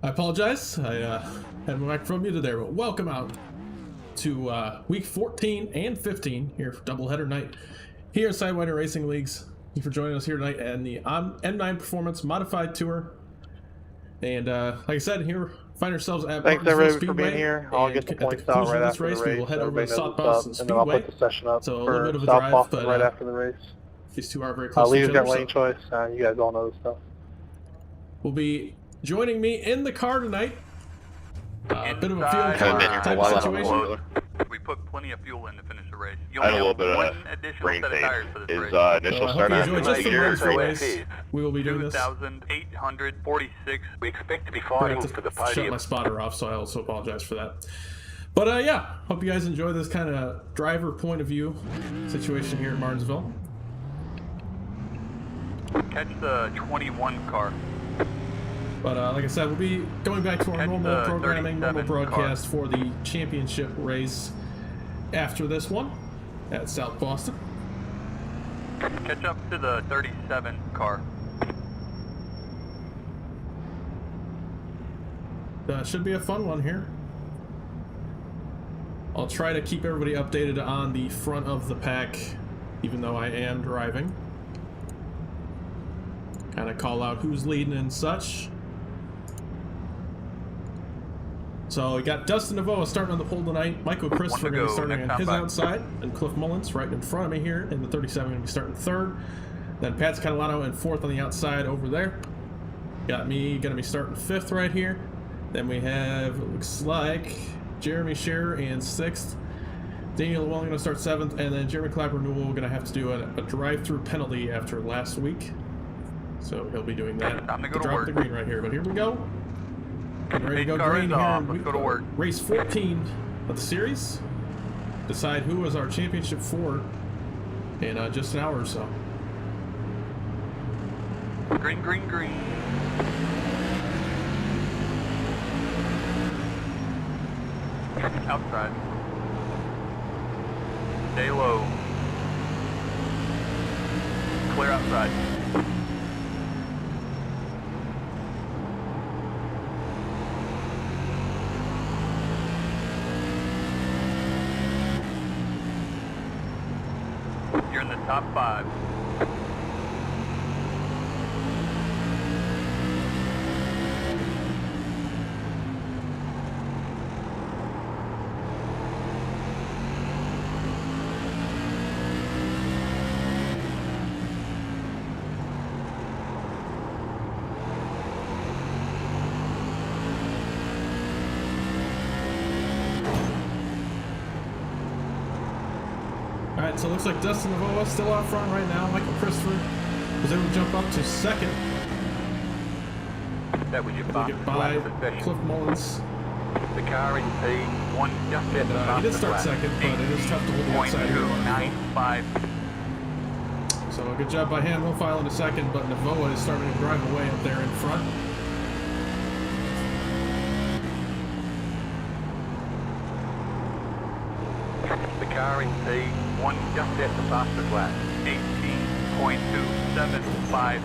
I apologize. I had my microphone muted there, but welcome out to week 14 and 15 here for doubleheader night here in Sidewinder Racing Leagues. Thank you for joining us here tonight and the M9 Performance Modified Tour. And like I said, here find ourselves at Thanks everybody for being here. I'll and get the at the points out conclusion right of this after the race, race. we will head over to Everybody South knows Boston what's up, and then I'll Speedway. put the session up So a for little bit of a South drive, Boston but right after the race. these two are very close to Lee's each got other. lane choice. You guys all know this stuff. Will be joining me in the car tonight. A bit of a fuel Haven't been here for a while. situation. We put plenty of fuel in to finish the race. You I had only a little have bit one of additional rain set of tires for fade. this Is race. initial I hope start you on enjoy just the here? race for race. We will be doing this. 2,846. We expect to be I fighting have for the to shut podium. my spotter off, so I also apologize for that. But yeah, hope you guys enjoy this kind of driver point of view situation here at Martinsville. Catch the 21 car. But like I said, we'll be going back to our Catch normal the programming, normal 37 broadcast for the championship race after this one at South Boston. Catch up to the 37 car. Should be a fun one here. I'll try to keep everybody updated on the front of the pack, even though I am driving. Kind of call out who's leading and such. So we got Dustin Navoa starting on the pole tonight. Michael Christopher going to be starting on his outside. And Cliff Mullins right in front of me here in the 37 going to be starting third. Then Pat Catalano in fourth on the outside over there. Got me going to be starting fifth right here. Then we have, it looks like, Jeremy Scherer in sixth. Daniel Llewellyn going to start seventh. And then Jeremy Clapper Newell going to have to do a drive-through penalty after last week. So he'll be doing that. Time to go to drop work. the green right here. But here we go. Getting ready to go Car green is here off. in Let's go to work. race 14 of the series. Decide who is our championship for in just an hour or so. Green, green, green. Outside. Stay low. Clear outside. You're in the top 5. Alright, so it looks like Dustin Navoa still out front right now. Michael Christopher was able to jump up to second. That was your Able to get by Cliff Mullins. The car in P1 just at the He did start second, but it is tough to hold the outside here. 0.295. So a good job by him. He'll file into second, but Navoa is starting to drive away up there in front. The car in P1 just at the fastest lap. 18.275.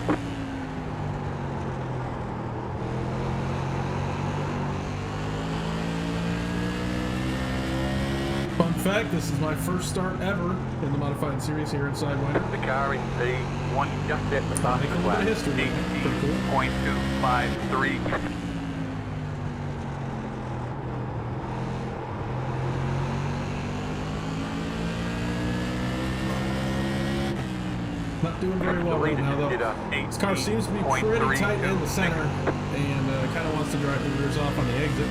Fun fact, this is my first start ever in the modified series here in Sidewinder. The car in P1 just at the Make a fastest little bit of lap. history. Pretty cool. 18.253. Not doing very well right now, though. This car seems to be pretty tight in the center and kind of wants to drive the rears off on the exit.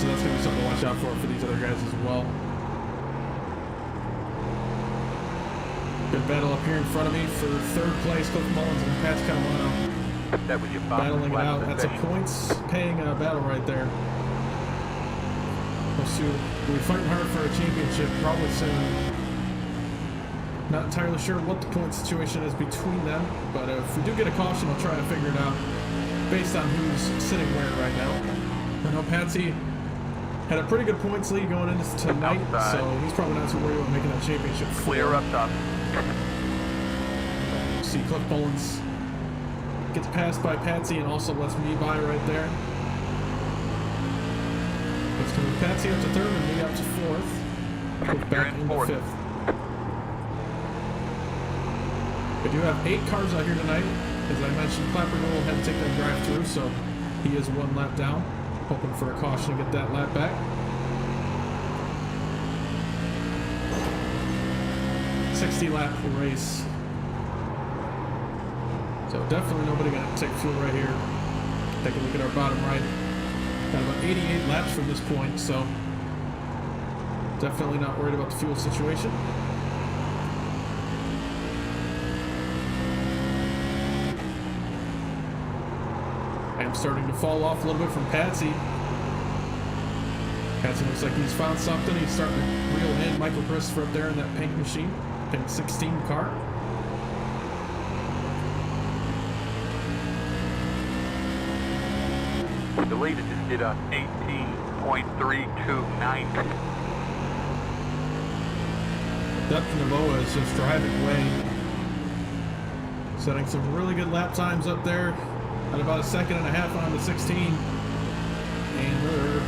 So that's going to be something to watch out for these other guys as well. Good battle up here in front of me for third place, Cliff Mullins and Pat Catalano. That was your Battling it out. That's a points paying battle right there. Those two will be fighting hard for a championship probably soon. Not entirely sure what the point situation is between them, but if we do get a caution, I'll try to figure it out based on who's sitting where right now. I know Patsy had a pretty good points lead going into tonight, so he's probably not too worried about making that championship. Clear up top. See Cliff Mullins gets passed by Patsy and also lets me by right there. It's going to be Patsy up to third and me up to fourth. Back into fourth. fifth. We do have 8 cars out here tonight. As I mentioned, Clapperville had to take that drive through, so he is 1 lap down. Hoping for a caution to get that lap back. 60 lap race. So definitely nobody going to take fuel right here. Take a look at our bottom right. Got about 88 laps from this point, so definitely not worried about the fuel situation. I am starting to fall off a little bit from Patsy. Patsy looks like he's found something. He's starting to reel in Michael Christopher up there in that pink machine. Pink 16 car. The leader just did a 18.329. Dustin Navoa is just driving away. Setting some really good lap times up there. At about 1.5 seconds on the 16. And we're,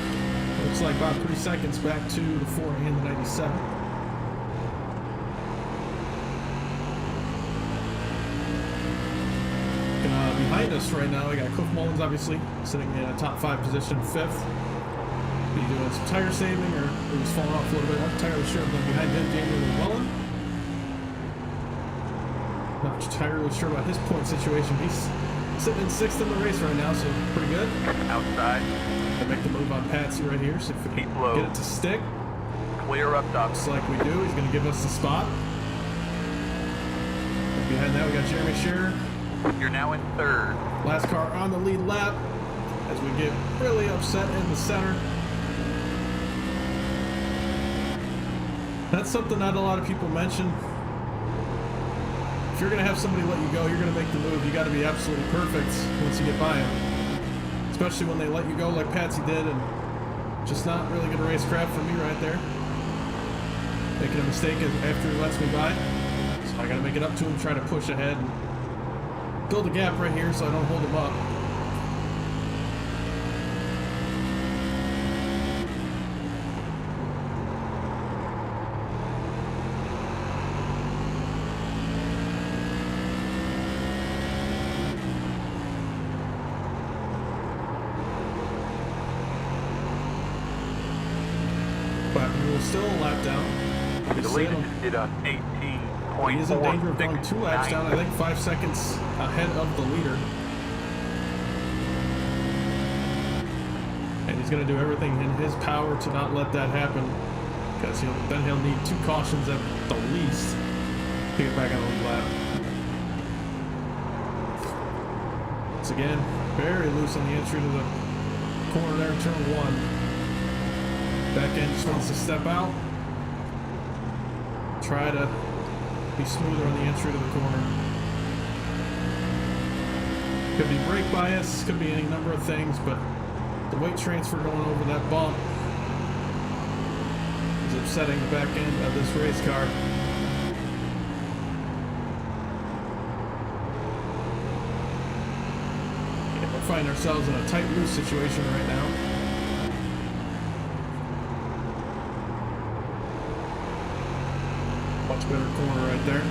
looks like about 3 seconds back to the 4 and the 97. Behind us right now, we got Cliff Mullins, obviously, sitting in a top 5 position, 5th. Be doing some tire saving, or he was falling off a little bit. I'm entirely sure, but behind him, Daniel Llewellyn. Not entirely sure about his point situation. He's sitting in 6th in the race right now, so pretty good. Outside. Gonna make the move on Patsy right here, so if we can Keep low. get it to stick. Clear up top. Looks like we do. He's gonna give us the spot. And behind that, we got Jeremy Shearer. You're now in 3rd. Last car on the lead lap as we get really upset in the center. That's something not a lot of people mention. If you're going to have somebody let you go, you're going to make the move. You got to be absolutely perfect once you get by them. Especially when they let you go like Patsy did, and just not really good racecraft for me right there. Making a mistake after he lets me by. So I got to make it up to him, try to push ahead. And build a gap right here so I don't hold him up. But we'll still a lap down. The leader just did a 18.469. He is in danger of going 2 laps down, I think 5 seconds ahead of the leader. And he's going to do everything in his power to not let that happen, because then he'll need 2 cautions at the least to get back on the lead lap. Once again, very loose on the entry to the corner there in turn 1. Back end just wants to step out. Try to be smoother on the entry to the corner. Could be brake bias, could be any number of things, but the weight transfer going over that bump is upsetting the back end of this race car. Yeah, we're finding ourselves in a tight loose situation right now. Much better corner right there.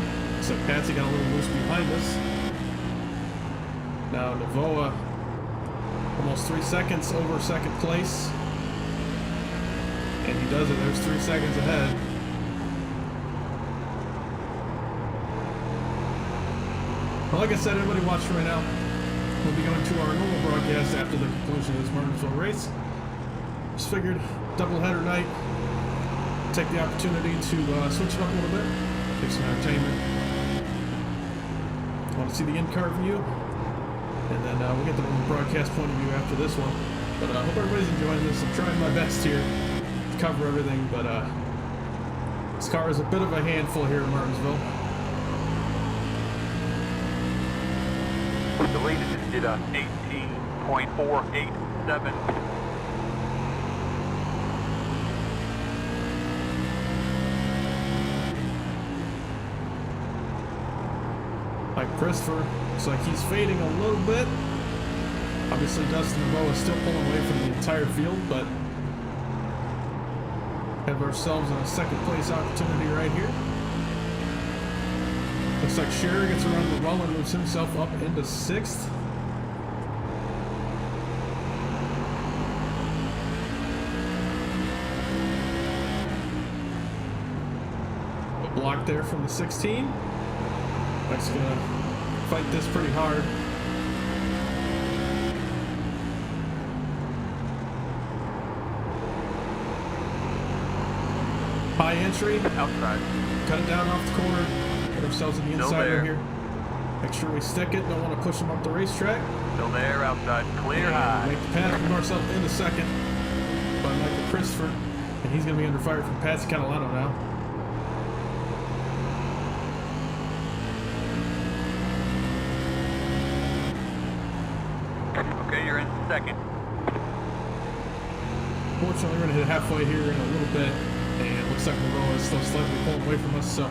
So Patsy got a little loose behind us. Now Navoa almost 3 seconds over 2nd place. And he does it. There's 3 seconds ahead. Well, like I said, everybody watching right now, we'll be going to our normal broadcast after the conclusion of this Martinsville race. Just figured doubleheader night. Take the opportunity to switch it up a little bit, take some entertainment. Want to see the in-car view, and then we'll get the broadcast point of view after this one. But I hope everybody's enjoying this. I'm trying my best here to cover everything, but this car is a bit of a handful here in Martinsville. The leader just did a 18.487. Like Christopher, looks like he's fading a little bit. Obviously, Dustin Navoa is still pulling away from the entire field, but Have ourselves a second place opportunity right here. Looks like Sherry gets around the roll and moves himself up into 6th. A block there from the 16. Mike's gonna fight this pretty hard. High entry. Outside. Cut it down off the corner. Get ourselves in the Still inside there. right here. Make sure we stick it. Don't want to push them up the racetrack. Still there, outside. Clear high. Make the pass. Move ourselves into 2nd by Michael Christopher. And he's going to be under fire from Patsy Catalano now. Okay, you're in 2nd. Fortunately, we're going to hit halfway here in a little bit. And it looks like Monroe is still slightly pulling away from us. So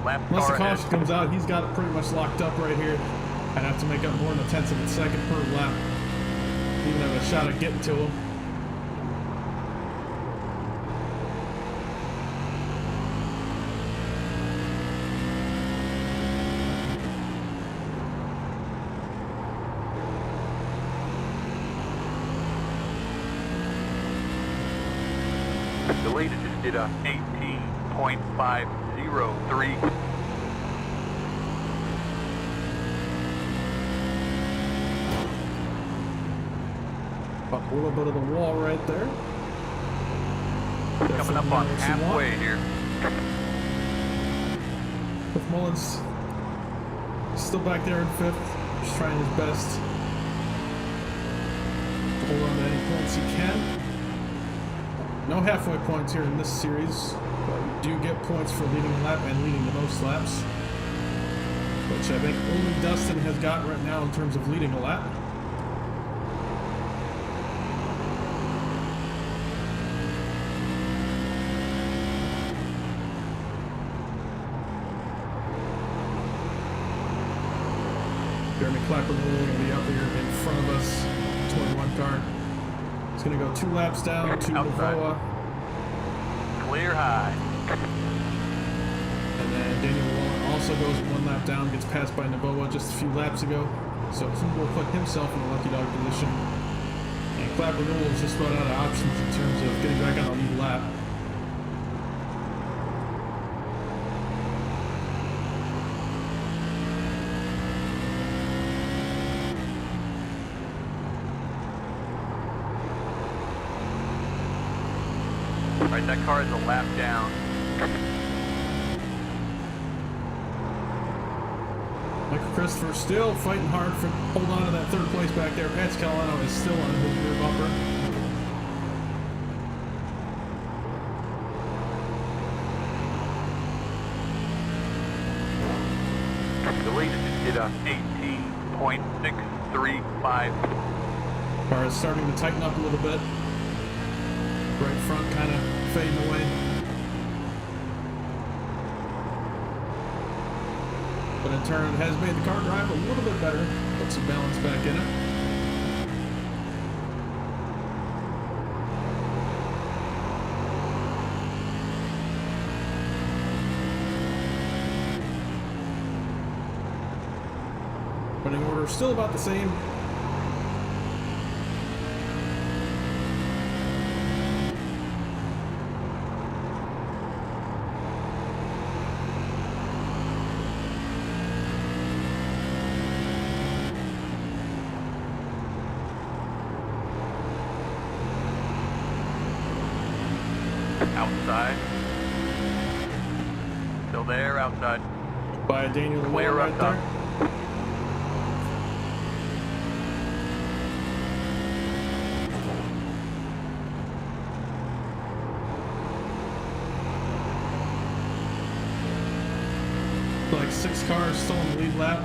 Lap unless the car ahead. caution comes out, he's got it pretty much locked up right here. I'd have to make up more than a tenth of a second per lap. Even have a shot at getting to him. The leader just did a 18.503. Up a little bit of the wall right there. Coming up on halfway here. With Mullins still back there in 5th, just trying his best to hold on to any points he can. No halfway points here in this series, but we do get points for leading a lap and leading the most laps, which I think only Dustin has got right now in terms of leading a lap. Jeremy Clapper going to be up here in front of us, 21 car. He's going to go 2 laps down to Outside. Navoa. Clear high. And then Daniel Wallen also goes 1 lap down, gets passed by Navoa just a few laps ago. So he will put himself in a lucky dog position. And Clapper Newell is just about out of options in terms of getting back on the lead lap. Alright, that car is a lap down. Michael Christopher still fighting hard for hold on to that 3rd place back there. Patsy Catalano is still on his rear bumper. The leader just did a 18.635. Car is starting to tighten up a little bit. Right front kind of fading away. But in turn, it has made the car drive a little bit better. Put some balance back in it. Running order still about the same. Outside. Still there, outside. By Daniel Clear Wall up right top. there. Like 6 cars still in the lead lap.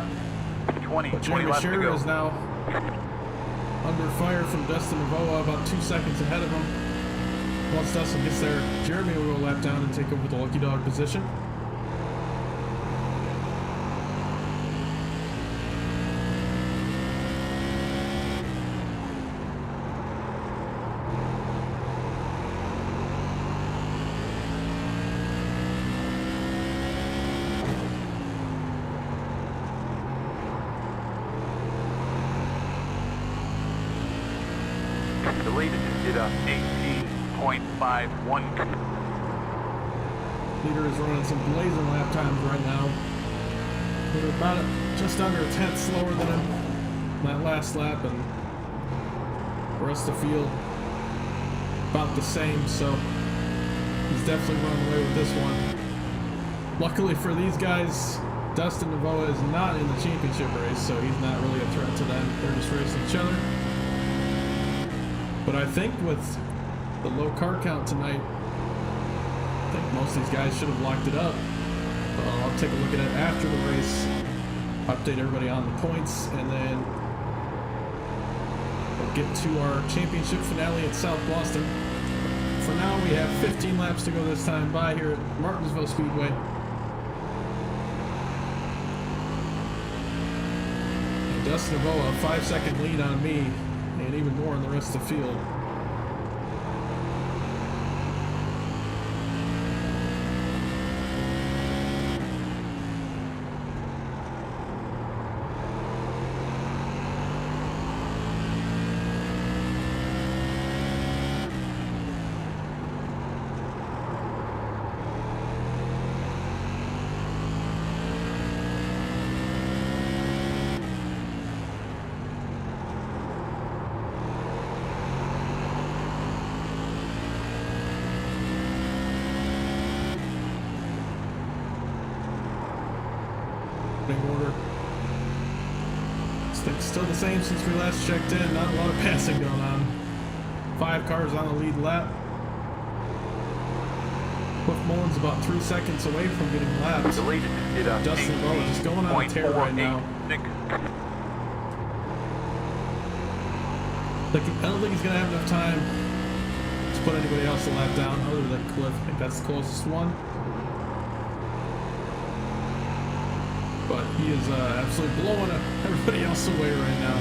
20 Jeremy laps to Shearer go. is now under fire from Dustin Navoa, about 2 seconds ahead of him. Once Dustin gets there, Jeremy will go lap down and take over the lucky dog position. The leader just did a 18.51. Leader is running some blazing lap times right now. We're about just under a tenth slower than him that last lap, and the rest of the field about the same, so he's definitely running away with this one. Luckily for these guys, Dustin Navoa is not in the championship race, so he's not really a threat to them. They're just racing each other. But I think with the low car count tonight, I think most of these guys should have locked it up. I'll take a look at it after the race, update everybody on the points, and then we'll get to our championship finale at South Boston. For now, we have 15 laps to go this time by here at Martinsville Speedway. Dustin Navoa, a 5-second lead on me, and even more in the rest of the field. Order. It's still the same since we last checked in. Not a lot of passing going on. 5 cars on the lead lap. Cliff Mullins about 3 seconds away from getting lapped. The leader just did a Dustin Navoa just going on a tear right now. I don't think he's going to have enough time to put anybody else a lap down other than Cliff. I think that's the closest one. But he is absolutely blowing everybody else away right now.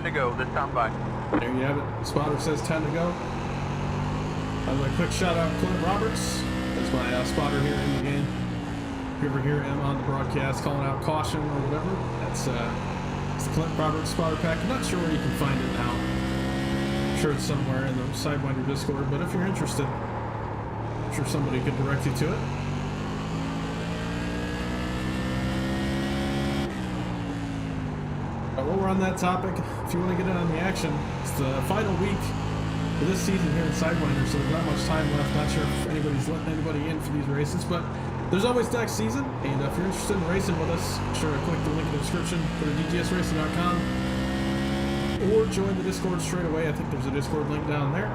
To go this time by. There you have it. Spotter says 10 to go. By the way, quick shout out Clint Roberts. That's my spotter here in the game. If you ever hear him on the broadcast calling out caution or whatever, that's it's the Clint Roberts spotter pack. I'm not sure where you can find it now. I'm sure it's somewhere in the Sidewinder Discord, but if you're interested, I'm sure somebody could direct you to it. While we're on that topic, if you want to get in on the action, it's the final week for this season here in Sidewinder, so there's not much time left. Not sure if anybody's letting anybody in for these races, but there's always next season, and if you're interested in racing with us, be sure to click the link in the description, go to dgsracing.com, or join the Discord straight away. I think there's a Discord link down there.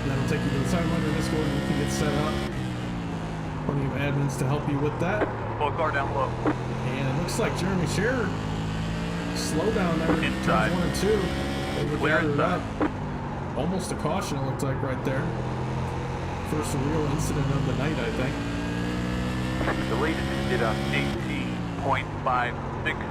And that'll take you to the Sidewinder Discord, and you can get set up. Plenty of admins to help you with that. Full car down low. And it looks like Jeremy Scherer slow down there in turns 1 and 2. They would gather it up. Almost a caution, it looked like right there. First real incident of the night, I think. The leader just did a 18.566.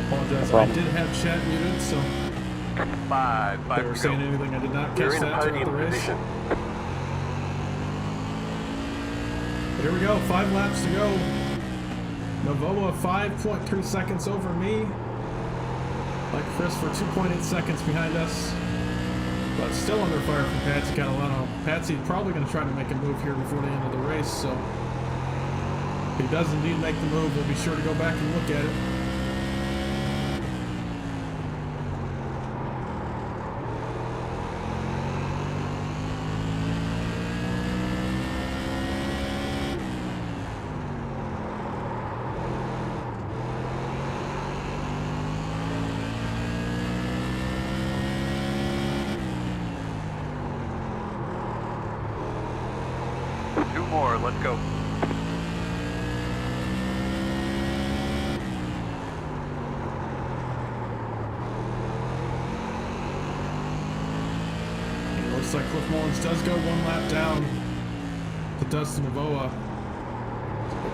Apologize, I did have chat muted, so Five if they were saying anything, I did not catch that throughout the race. But here we go, 5 laps to go. Navoa 5.3 seconds over me. Like Chris for 2.8 seconds behind us. But still under fire from Patsy Catalano. Patsy probably going to try to make a move here before the end of the race, so if he does indeed make the move, we'll be sure to go back and look at it. Two more, let's go. Cliff Mullins does go one lap down to Dustin Avoa.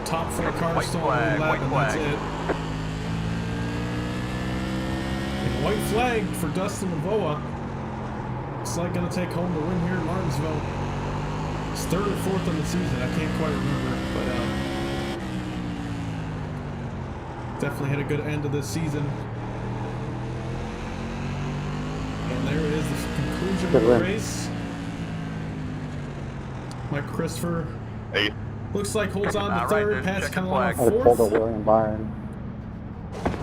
Top 4 cars still on one lap, and that's it. And white flag for Dustin Avoa. It's like going to take home the win here in Martinsville. It's 3rd or 4th on the season. I can't quite remember, but definitely had a good end of this season. And there it is, the conclusion of the race. Mike Christopher looks like holds on to 3rd. Pat's kind of on 4th. William Byron.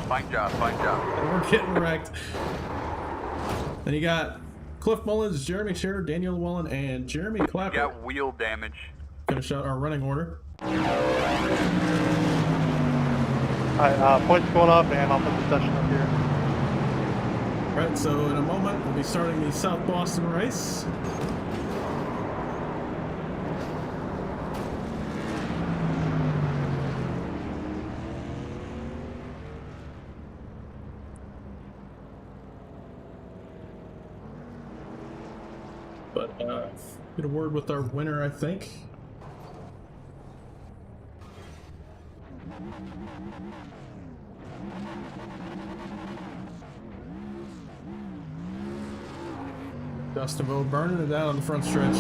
Fine job, fine job. And we're getting wrecked. Then you got Cliff Mullins, Jeremy Scherer, Daniel Llewellyn, and Jeremy Clapper. Got wheel damage. Finish out our running order. Alright, points going up, and I'll put the session up here. Right, so in a moment, we'll be starting the South Boston race. But, get a word with our winner, I think. Dustin Vo burning it down on the front stretch.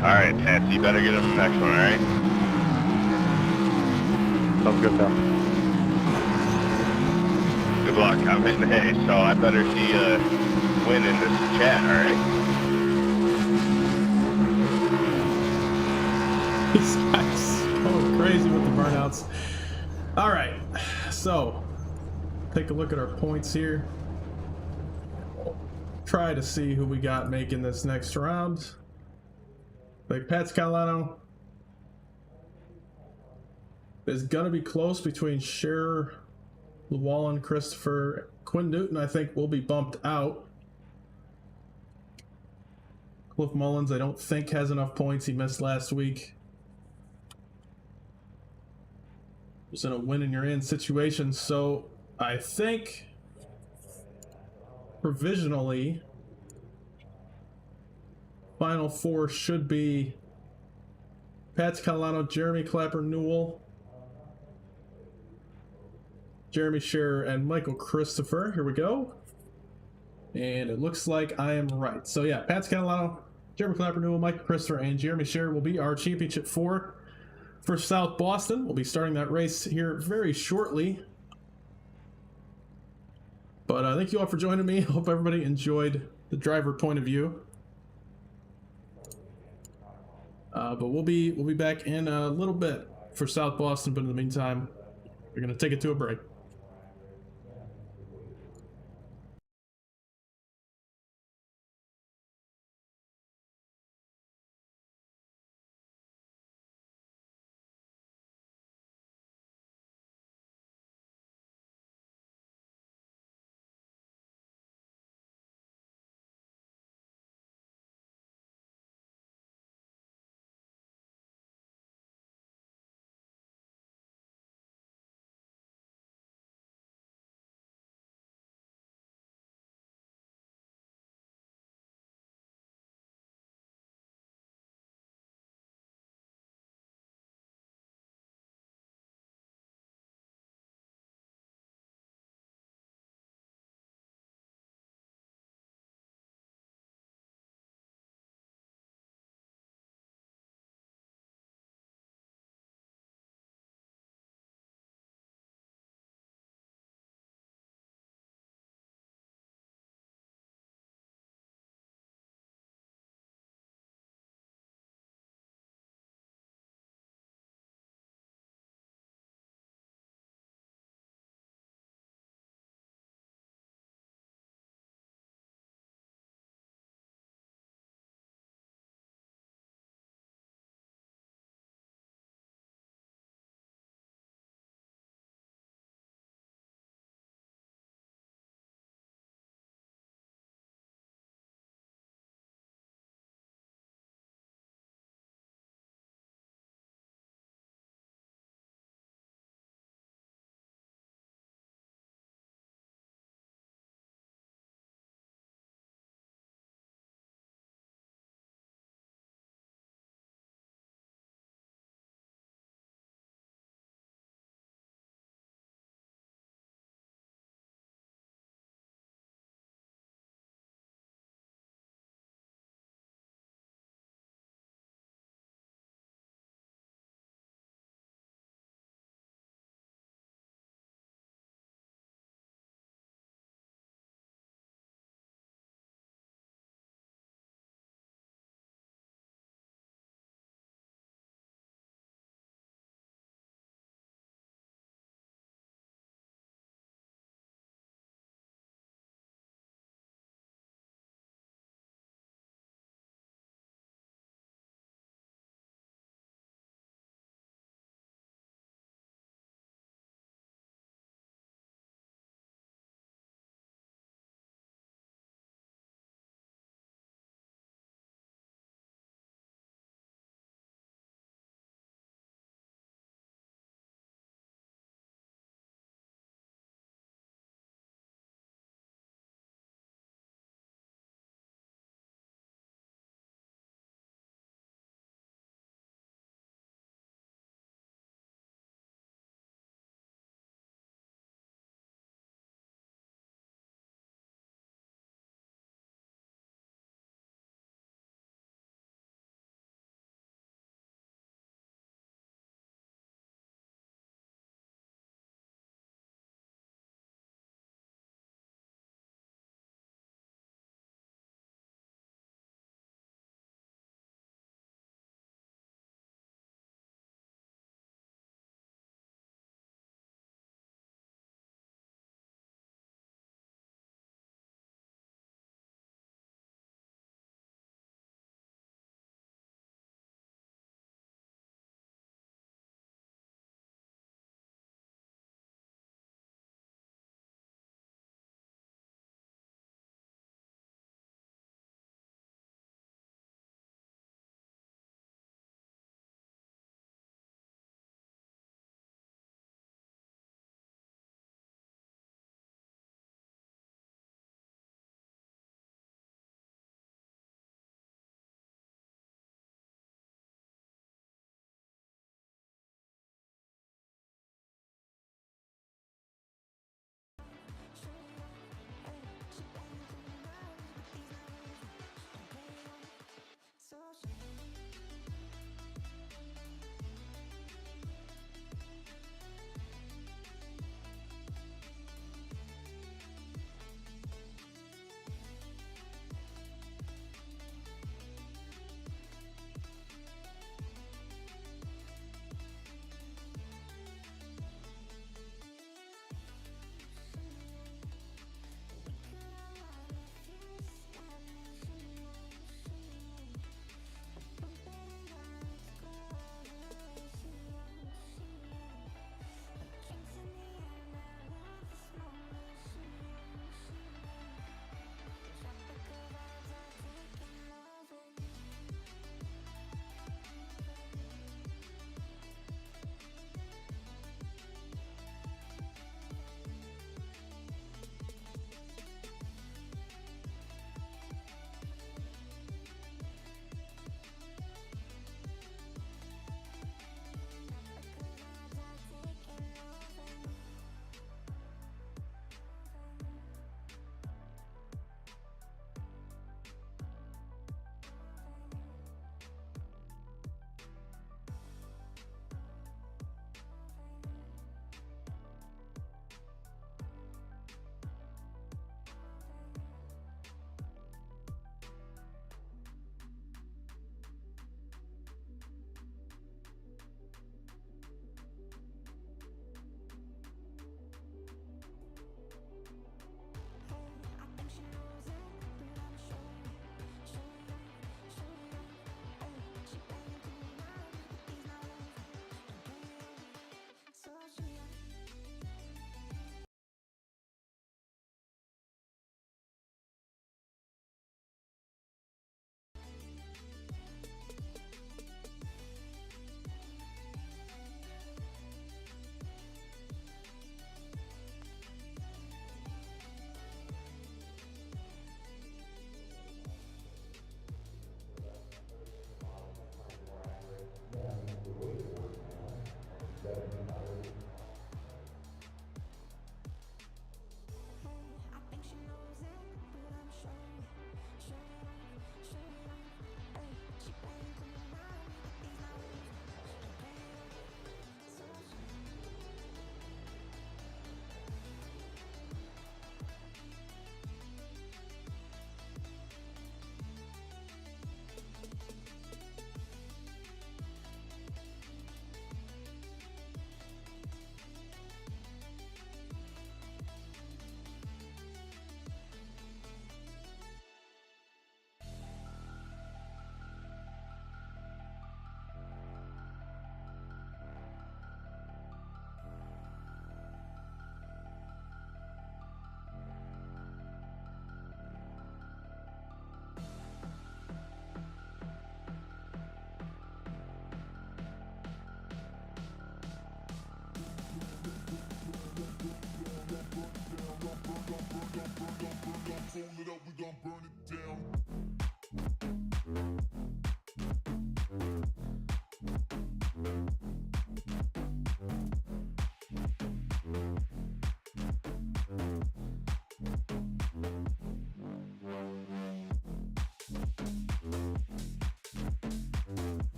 Alright, Patsy, you better get him the next one, alright? Sounds good, though. Good luck. I'm hitting hay, so I better see you win in this chat, alright? These guys going crazy with the burnouts. Alright, so take a look at our points here. Try to see who we got making this next round. Like Pat Scalano is gonna be close between Scherer, Llewellyn, Christopher, Quinn Newton. I think will be bumped out. Cliff Mullins, I don't think has enough points. He missed last week. Was in a win and you're in situation, so I think provisionally final 4 should be Pat Scalano, Jeremy Clapper Newell, Jeremy Scherer, and Michael Christopher. Here we go. And it looks like I am right. So yeah, Pat Scalano, Jeremy Clapper Newell, Michael Christopher, and Jeremy Scherer will be our championship 4 for South Boston. We'll be starting that race here very shortly. But thank you all for joining me. Hope everybody enjoyed the driver point of view. But we'll be back in a little bit for South Boston. But in the meantime, we're gonna take it to a break.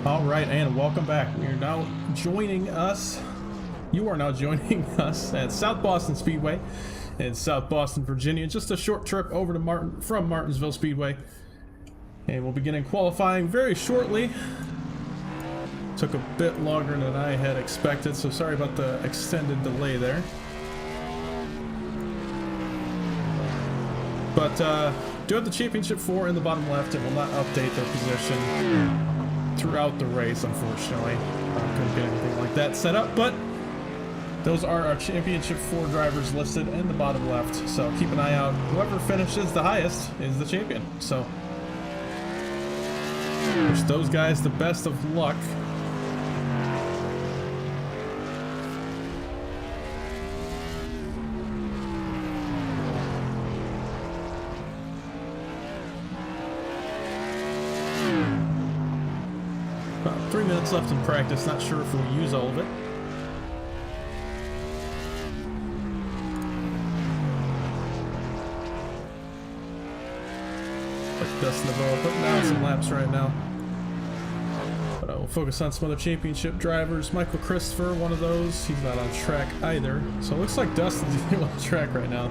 All right, and welcome back. We are now joining us. You are now joining us at South Boston Speedway in South Boston, Virginia. Just a short trip over to from Martinsville Speedway, and we'll begin qualifying very shortly. Took a bit longer than I had expected, so sorry about the extended delay there. But do have the championship 4 in the bottom left, and will not update their position throughout the race, unfortunately. Couldn't get anything like that set up, but those are our championship 4 drivers listed in the bottom left, so keep an eye out. Whoever finishes the highest is the champion, so wish those guys the best of luck. About 3 minutes left in practice, not sure if we'll use all of it. Like Dustin Nevoa putting down some laps right now. But we'll focus on some other championship drivers. Michael Christopher, one of those, he's not on track either. So it looks like Dustin's on track right now.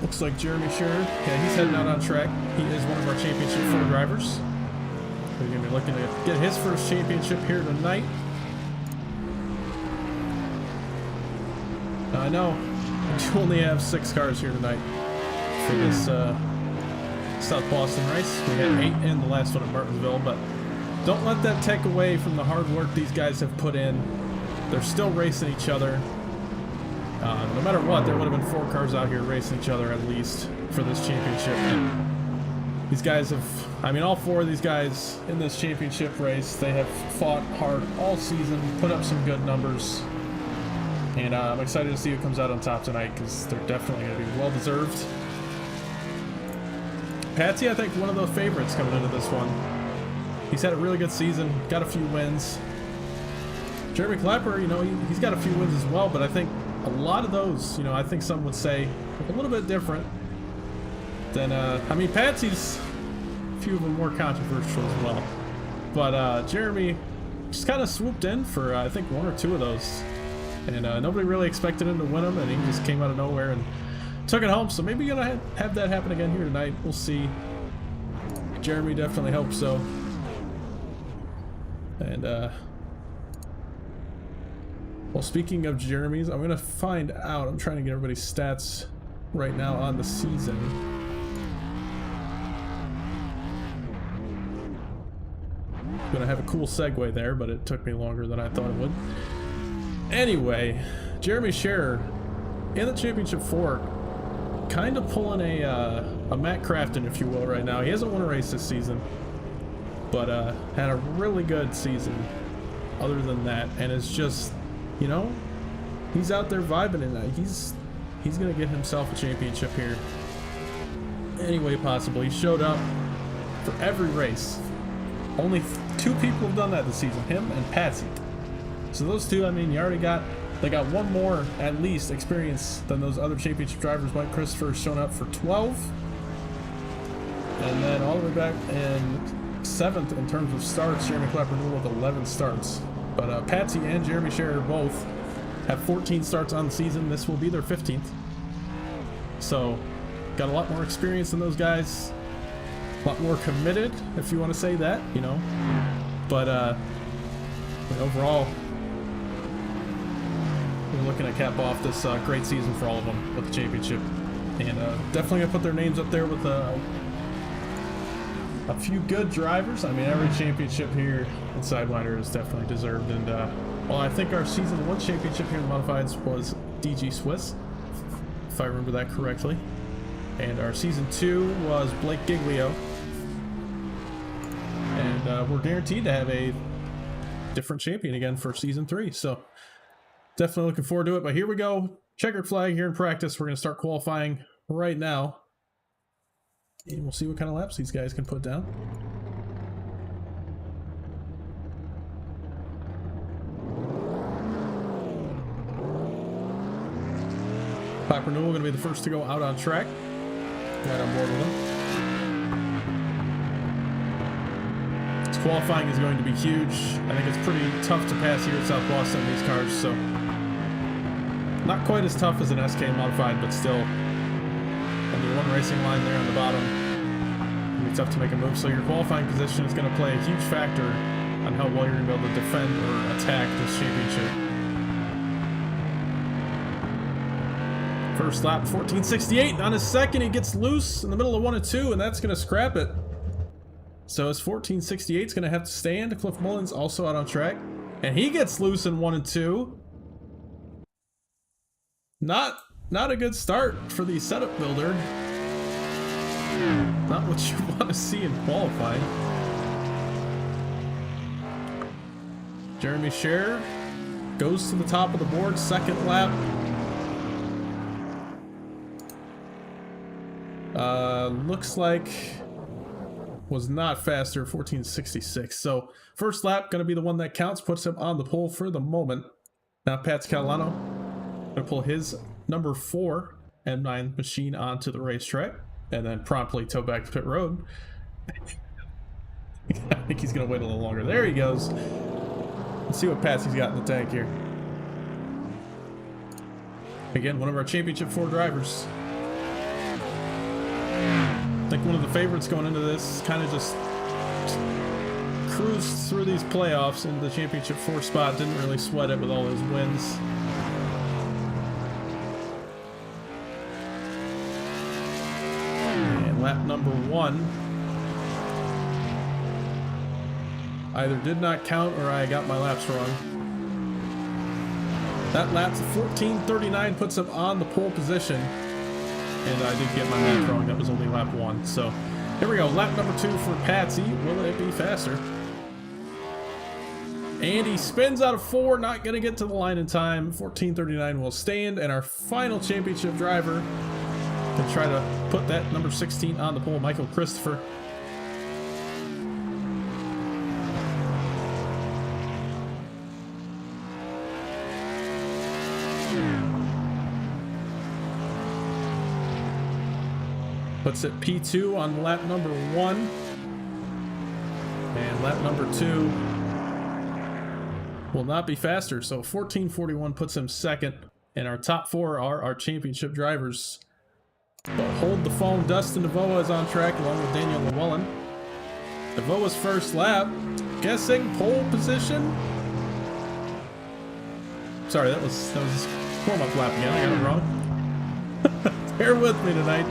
Looks like Jeremy Scherer, yeah, he's heading out on track. He is one of our championship 4 drivers. We're going to be looking to get his first championship here tonight. Now, I know we only have 6 cars here tonight for this South Boston race. We had 8 in the last one at Martinsville, but don't let that take away from the hard work these guys have put in. They're still racing each other. No matter what, there would have been 4 cars out here racing each other at least for this championship. And these guys have, I mean, all 4 of these guys in this championship race, they have fought hard all season, put up some good numbers. And I'm excited to see who comes out on top tonight, because they're definitely going to be well-deserved. Patsy, I think, one of the favorites coming into this one. He's had a really good season, got a few wins. Jeremy Clapper, you know, he's got a few wins as well, but I think a lot of those, you know, I think some would say a little bit different than, I mean, Patsy's a few of them more controversial as well. But Jeremy just kind of swooped in for, I think, 1 or 2 of those. And nobody really expected him to win them, and he just came out of nowhere and took it home. So maybe you're going to have that happen again here tonight. We'll see. Jeremy definitely hopes so. And, well, speaking of Jeremy's, I'm going to find out. I'm trying to get everybody's stats right now on the season. Going to have a cool segue there, but it took me longer than I thought it would. Anyway, Jeremy Scherer in the Championship 4, kind of pulling a Matt Crafton, if you will, right now. He hasn't won a race this season, but had a really good season other than that, and it's just, you know, he's out there vibing, and he's gonna get himself a championship here any way possible. He showed up for every race. Only 2 people have done that this season, him and Patsy. So those 2, I mean, you already got, they got 1 more at least experience than those other championship drivers. Mike Christopher's shown up for 12, and then all the way back in 7th in terms of starts, Jeremy Clapper with 11 starts. But Patsy and Jeremy Scherer both have 14 starts on the season. This will be their 15th. So got a lot more experience than those guys. A lot more committed, if you want to say that, you know. But overall, we're looking to cap off this great season for all of them with the championship. And definitely going to put their names up there with a few good drivers. I mean, every championship here in Sidewinder is definitely deserved. And, well, I think our Season 1 championship here in the Modifieds was DG Swiss, if I remember that correctly. And our Season 2 was Blake Giglio. And we're guaranteed to have a different champion again for Season 3. So definitely looking forward to it. But here we go. Checkered flag here in practice. We're going to start qualifying right now. And we'll see what kind of laps these guys can put down. Clapper Newell going to be the first to go out on track. Right on board with him. This qualifying is going to be huge. I think it's pretty tough to pass here at South Boston in these cars, so not quite as tough as an SK modified, but still under 1 racing line there on the bottom. It'll be tough to make a move, so your qualifying position is going to play a huge factor on how well you're going to be able to defend or attack this championship. First lap, 1468. On his second, he gets loose in the middle of 1 and 2, and that's going to scrap it. So his 1468 is going to have to stand. Cliff Mullins also out on track, and he gets loose in 1 and 2. Not a good start for the setup builder. Not what you want to see in qualifying. Jeremy Scherer goes to the top of the board, second lap. Looks like was not faster, 1466. So first lap going to be the one that counts, puts him on the pole for the moment. Now Pats Catalano going to pull his number 4 M9 machine onto the racetrack and then promptly tow back to pit road. I think he's going to wait a little longer. There he goes. Let's see what Patsy's got in the tank here. Again, one of our championship 4 drivers. I think one of the favorites going into this, kind of just cruised through these playoffs in the championship 4 spot, didn't really sweat it with all his wins. And lap number 1 either did not count or I got my laps wrong. That lap to 1439 puts him on the pole position. And I did get my lap wrong. That was only lap 1. So here we go. Lap number 2 for Patsy. Will it be faster? And he spins out of 4. Not going to get to the line in time. 1439 will stand. And our final championship driver can try to put that number 16 on the pole. Michael Christopher. Puts it P2 on lap number 1. And lap number 2 will not be faster. So 1441 puts him second. And our top 4 are our championship drivers. But hold the phone. Dustin DeVoa is on track along with Daniel Llewellyn. DeVoa's first lap. Guessing pole position. Sorry, that was his warm-up lap again. I got it wrong. Bear with me tonight.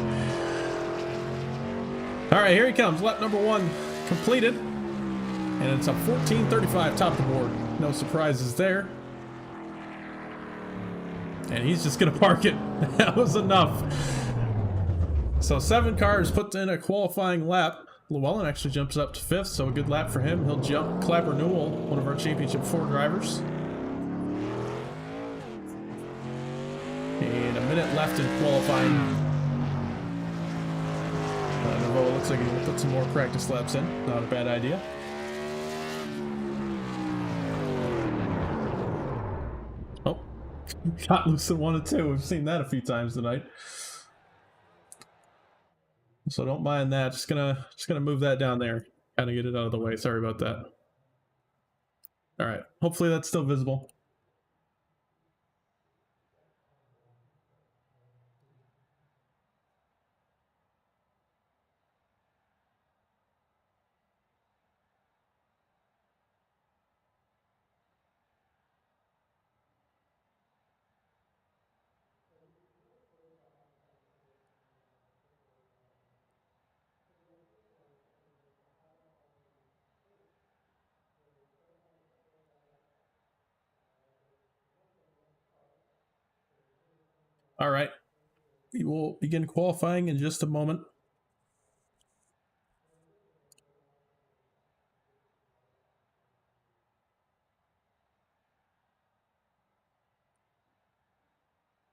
All right, here he comes. Lap number 1 completed. And it's a 1435 top of the board. No surprises there. And he's just going to park it. That was enough. So 7 cars put in a qualifying lap Llewellyn actually jumps up to 5th, so a good lap for him. He'll jump Clapper Newell, one of our Championship 4 drivers. And a minute left in qualifying. Novoa looks like he'll put some more practice laps in. Not a bad idea. Oh, got loose in 1 and 2. We've seen that a few times tonight. So don't mind that. Just gonna move that down there. Kind of get it out of the way. Sorry about that. All right. Hopefully that's still visible. All right. We will begin qualifying in just a moment.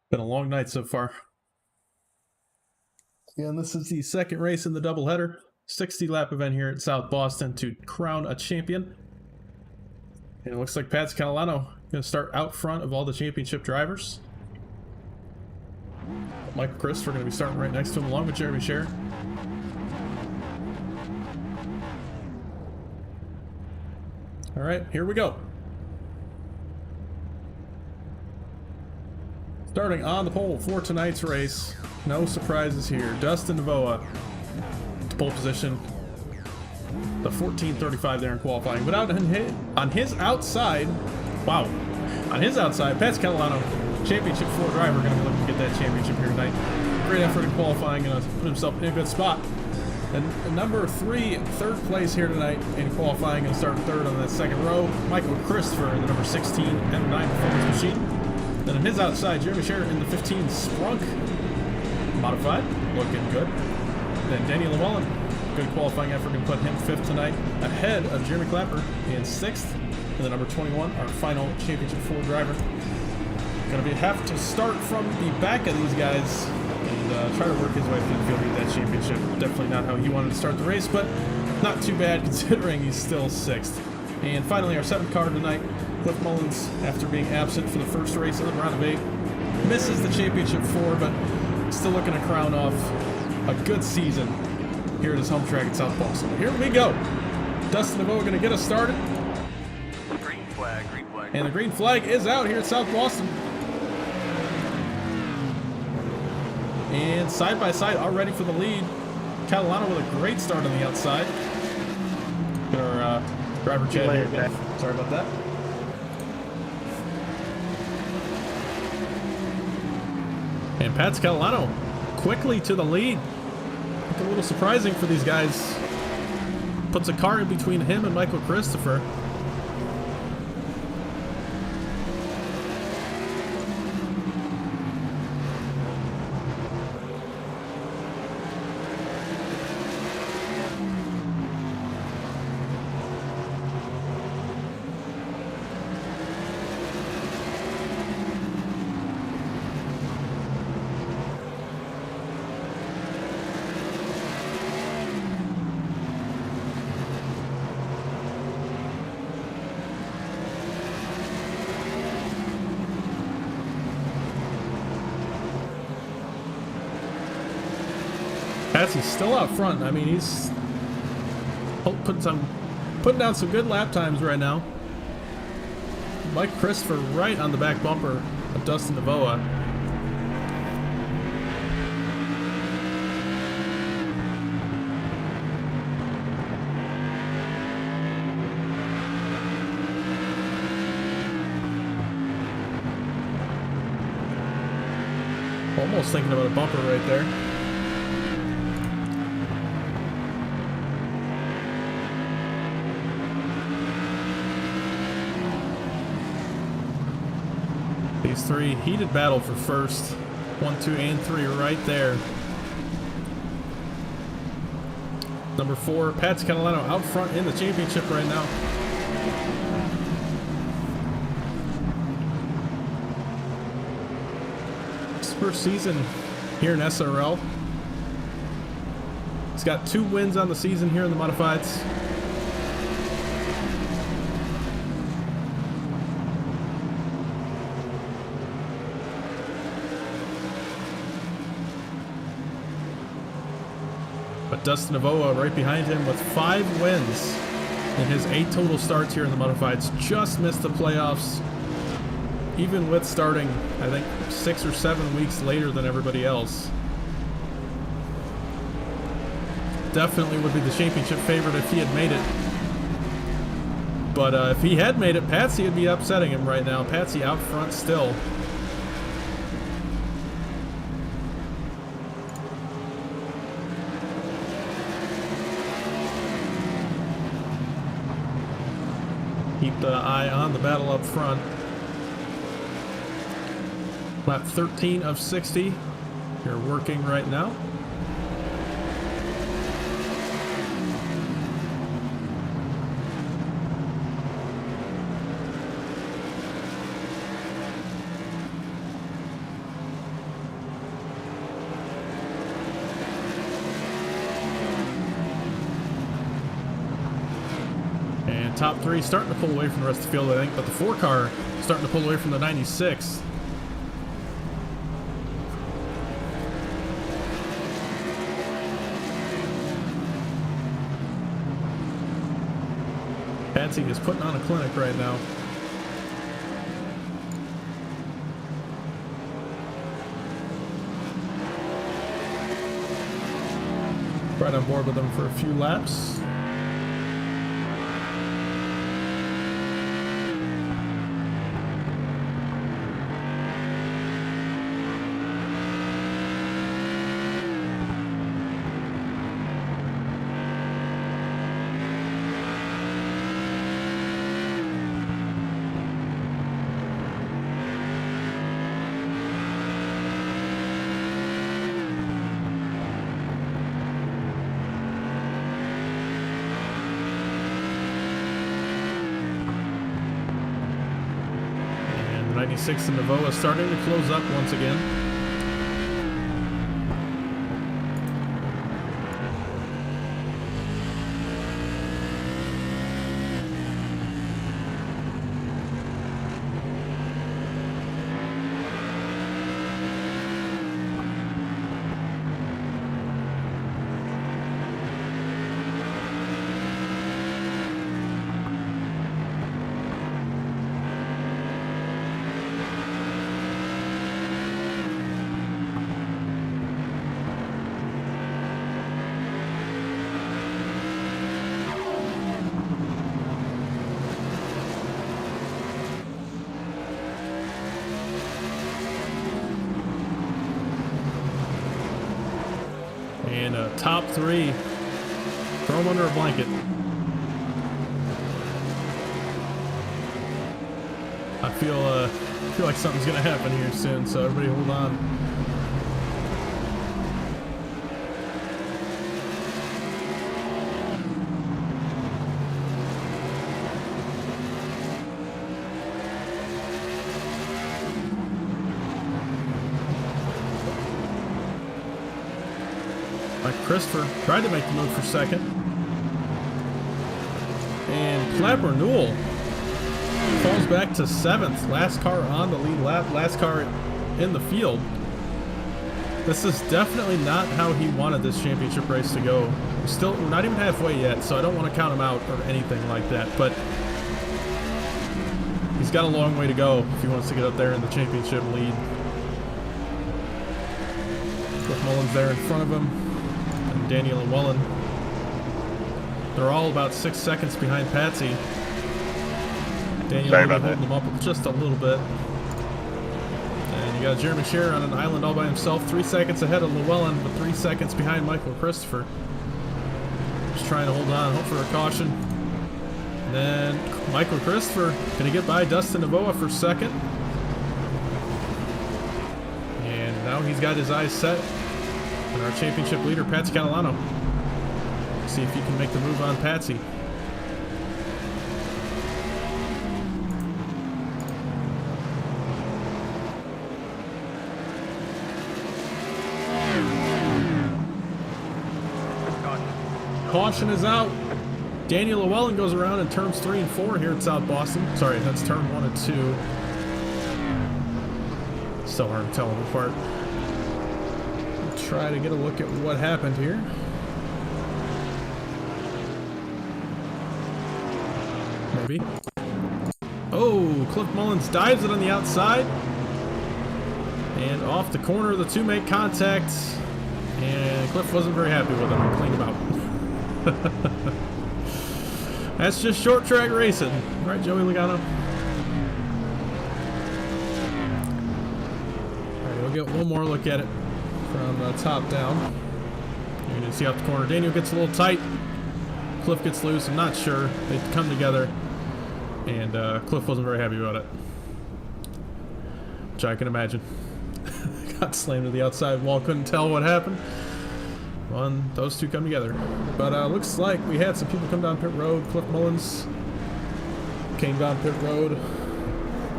Been a long night so far. And this is the second race in the doubleheader. 60-lap event here at South Boston to crown a champion. And it looks like Pat Catalano going to start out front of all the championship drivers. Michael Christopher going to be starting right next to him along with Jeremy Sher. All right, here we go. Starting on the pole for tonight's race. No surprises here. Dustin Novoa to pole position. The 14:35 there in qualifying. But on his outside, wow. On his outside, Pat Catalano, Championship 4 driver, going to be looking to get that championship here tonight. Great effort in qualifying, going to put himself in a good spot. And number 3, third place here tonight in qualifying, going to start third on that second row. Michael Christopher in the number 16 M9 Performance Machine. Then on his outside, Jeremy Sher in the 15 Sprunk Modified, looking good. Then Danny Llewellyn, good qualifying effort, going to put him 5th tonight, ahead of Jeremy Clapper in 6th. And the number 21, our final Championship 4 driver. Going to have to start from the back of these guys and try to work his way through the field to get that championship. Definitely not how he wanted to start the race, but not too bad considering he's still 6th. And finally, our 7th car tonight, Cliff Mullins, after being absent for the first race of the round of 8, misses the Championship 4, but still looking to crown off a good season here at his home track at South Boston. Here we go. Dustin Novoa going to get us started. Green flag, green flag. And the green flag is out here at South Boston. And side by side, all ready for the lead. Catalano with a great start on the outside. Our driver Chad here again. Sorry about that. And Pat Catalano quickly to the lead. A little surprising for these guys. Puts a car in between him and Michael Christopher. Patsy's still out front. I mean, he's putting down some good lap times right now. Mike Christopher right on the back bumper of Dustin Novoa. Almost thinking about a bumper right there. These 3 heated battle for first. 1, 2, and 3 right there. Number 4, Patsy Catalano out front in the championship right now. His first season here in SRL. He's got 2 wins on the season here in the Modifieds. But Dustin Avoa right behind him with 5 wins in his 8 total starts here in the Modifieds. Just missed the playoffs, even with starting, I think, 6 or 7 weeks later than everybody else. Definitely would be the championship favorite if he had made it. But if he had made it, Patsy would be upsetting him right now. Patsy out front still. Keep the eye on the battle up front. Lap 13 of 60. You're working right now. Top 3 starting to pull away from the rest of the field, I think, but the 4 car starting to pull away from the 96. Patsy is putting on a clinic right now. Right on board with them for a few laps. And the 96 in Navoa starting to close up once again. And top 3, throw them under a blanket. I feel like something's gonna happen here soon, so everybody hold on. Christopher tried to make the move for second. And Clapper Newell falls back to 7th. Last car on the lead lap, last car in the field. This is definitely not how he wanted this championship race to go. We're not even halfway yet, so I don't want to count him out or anything like that. But he's got a long way to go if he wants to get up there in the championship lead. Cliff Mullins there in front of him. Daniel Llewellyn. They're all about 6 seconds behind Patsy. Daniel holding them up just a little bit. And you got Jeremy Scherer on an island all by himself, 3 seconds ahead of Llewellyn, but 3 seconds behind Michael Christopher. Just trying to hold on, hope for a caution. And then Michael Christopher gonna get by Dustin Navoa for second. And now he's got his eyes set on our championship leader, Patsy Catalano. See if you can make the move on Patsy. Caution is out. Daniel Llewellyn goes around in turns 3 and 4 here at South Boston. Sorry, that's turn 1 and 2. Still hard to tell them apart. Try to get a look at what happened here. Maybe. Oh, Cliff Mullins dives it on the outside. And off the corner, the two make contact. And Cliff wasn't very happy with him. Cleaned him out. That's just short track racing. Right, Joey Logano? Alright, we'll get one more look at it from the top down. You're going to see off the corner. Daniel gets a little tight. Cliff gets loose. I'm not sure. They come together. And Cliff wasn't very happy about it. Which I can imagine. Got slammed to the outside wall. Couldn't tell what happened. Those two come together. But looks like we had some people come down pit road. Cliff Mullins came down pit road.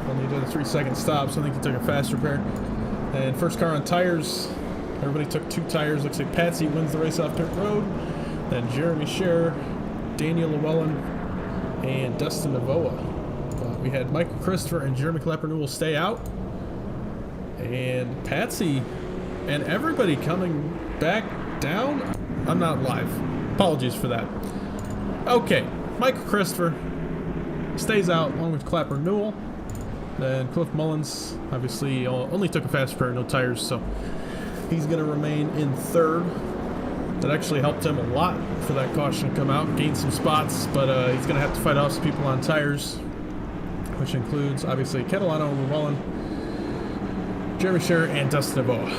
Only did a 3-second stop, so I think he took a fast repair. And first car on tires. Everybody took 2 tires. Looks like Patsy wins the race off pit road. Then Jeremy Scherer, Daniel Llewellyn, and Dustin Navoa. We had Michael Christopher and Jeremy Clapper-Newell stay out. And Patsy and everybody coming back down. I'm not live. Apologies for that. Okay, Michael Christopher stays out along with Clapper-Newell. Then Cliff Mullins obviously only took a fast repair, no tires, so he's going to remain in third. That actually helped him a lot for that caution to come out, gain some spots, but he's going to have to fight off some people on tires, which includes obviously Catalano, Llewellyn, Jeremy Scherer, and Dustin Navoa.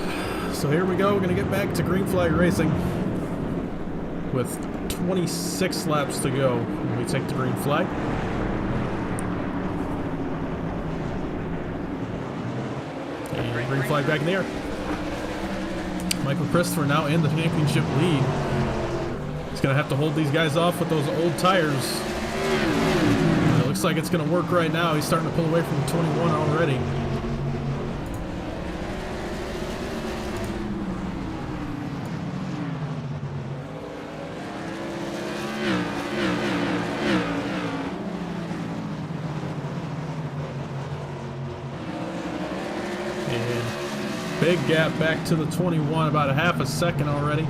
So here we go. We're going to get back to green flag racing with 26 laps to go when we take the green flag. And green flag back in the air. Michael Christopher now in the championship lead. He's going to have to hold these guys off with those old tires. It looks like it's going to work right now. He's starting to pull away from the 21 already. Big gap back to the 21, about a half a second already.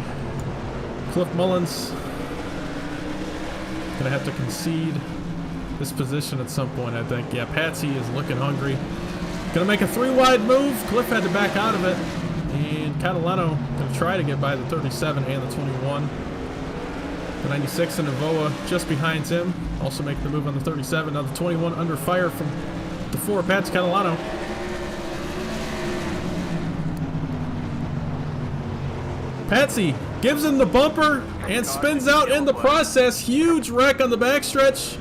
Cliff Mullins gonna have to concede this position at some point, I think. Yeah, Patsy is looking hungry. Gonna make a 3-wide move. Cliff had to back out of it. And Catalano gonna try to get by the 37 and the 21. The 96 and Navoa just behind him. Also making the move on the 37. Now the 21 under fire from the 4, Pats Catalano. Patsy gives him the bumper and spins out in the process. Huge wreck on the backstretch.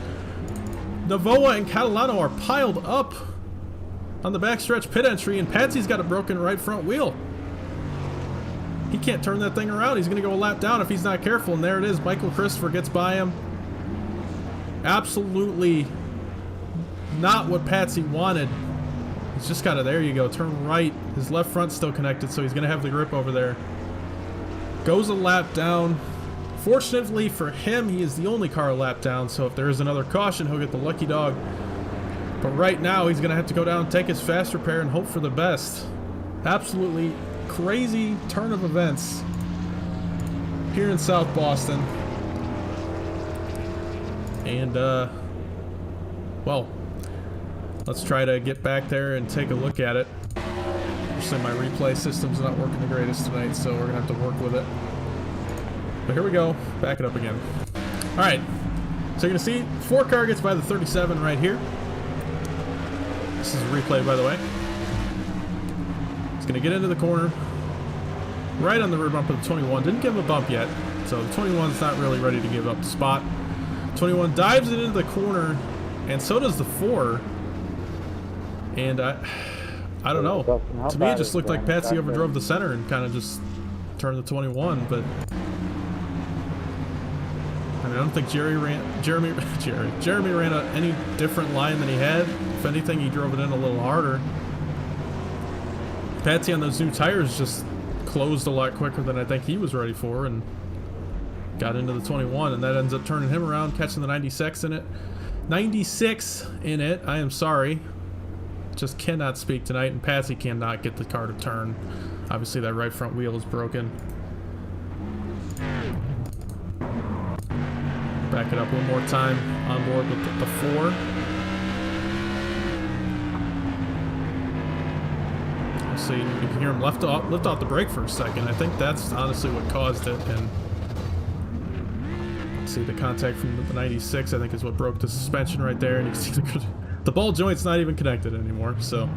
Navoa and Catalano are piled up on the backstretch pit entry, and Patsy's got a broken right front wheel. He can't turn that thing around. He's going to go a lap down if he's not careful, and there it is. Michael Christopher gets by him. Absolutely not what Patsy wanted. He's just got to, there you go, turn right. His left front's still connected, so he's going to have the grip over there. Goes a lap down. Fortunately for him, he is the only car a lap down, so if there is another caution, he'll get the lucky dog. But right now, he's going to have to go down, take his fast repair, and hope for the best. Absolutely crazy turn of events here in South Boston. And, well, let's try to get back there and take a look at it. My replay system's not working the greatest tonight, so we're gonna have to work with it. But here we go. Back it up again. Alright. So you're gonna see 4 car gets by the 37 right here. This is a replay, by the way. He's gonna get into the corner. Right on the rear bump of the 21. Didn't give him a bump yet. So the 21's not really ready to give up the spot. 21 dives it into the corner, and so does the 4. And I don't know. To me, it just looked like Patsy overdrove the center and kind of just turned the 21, but mean, I don't think Jeremy ran any different line than he had. If anything, he drove it in a little harder. Patsy on those new tires just closed a lot quicker than I think he was ready for, and got into the 21, and that ends up turning him around, catching the 96 in it. 96 in it. I am sorry. Just cannot speak tonight, and Patsy cannot get the car to turn. Obviously, that right front wheel is broken. Back it up one more time on board with the 4. So you can hear him lift off the brake for a second. I think that's honestly what caused it. And see the contact from the 96, I think, is what broke the suspension right there. And you can see the ball joint's not even connected anymore. So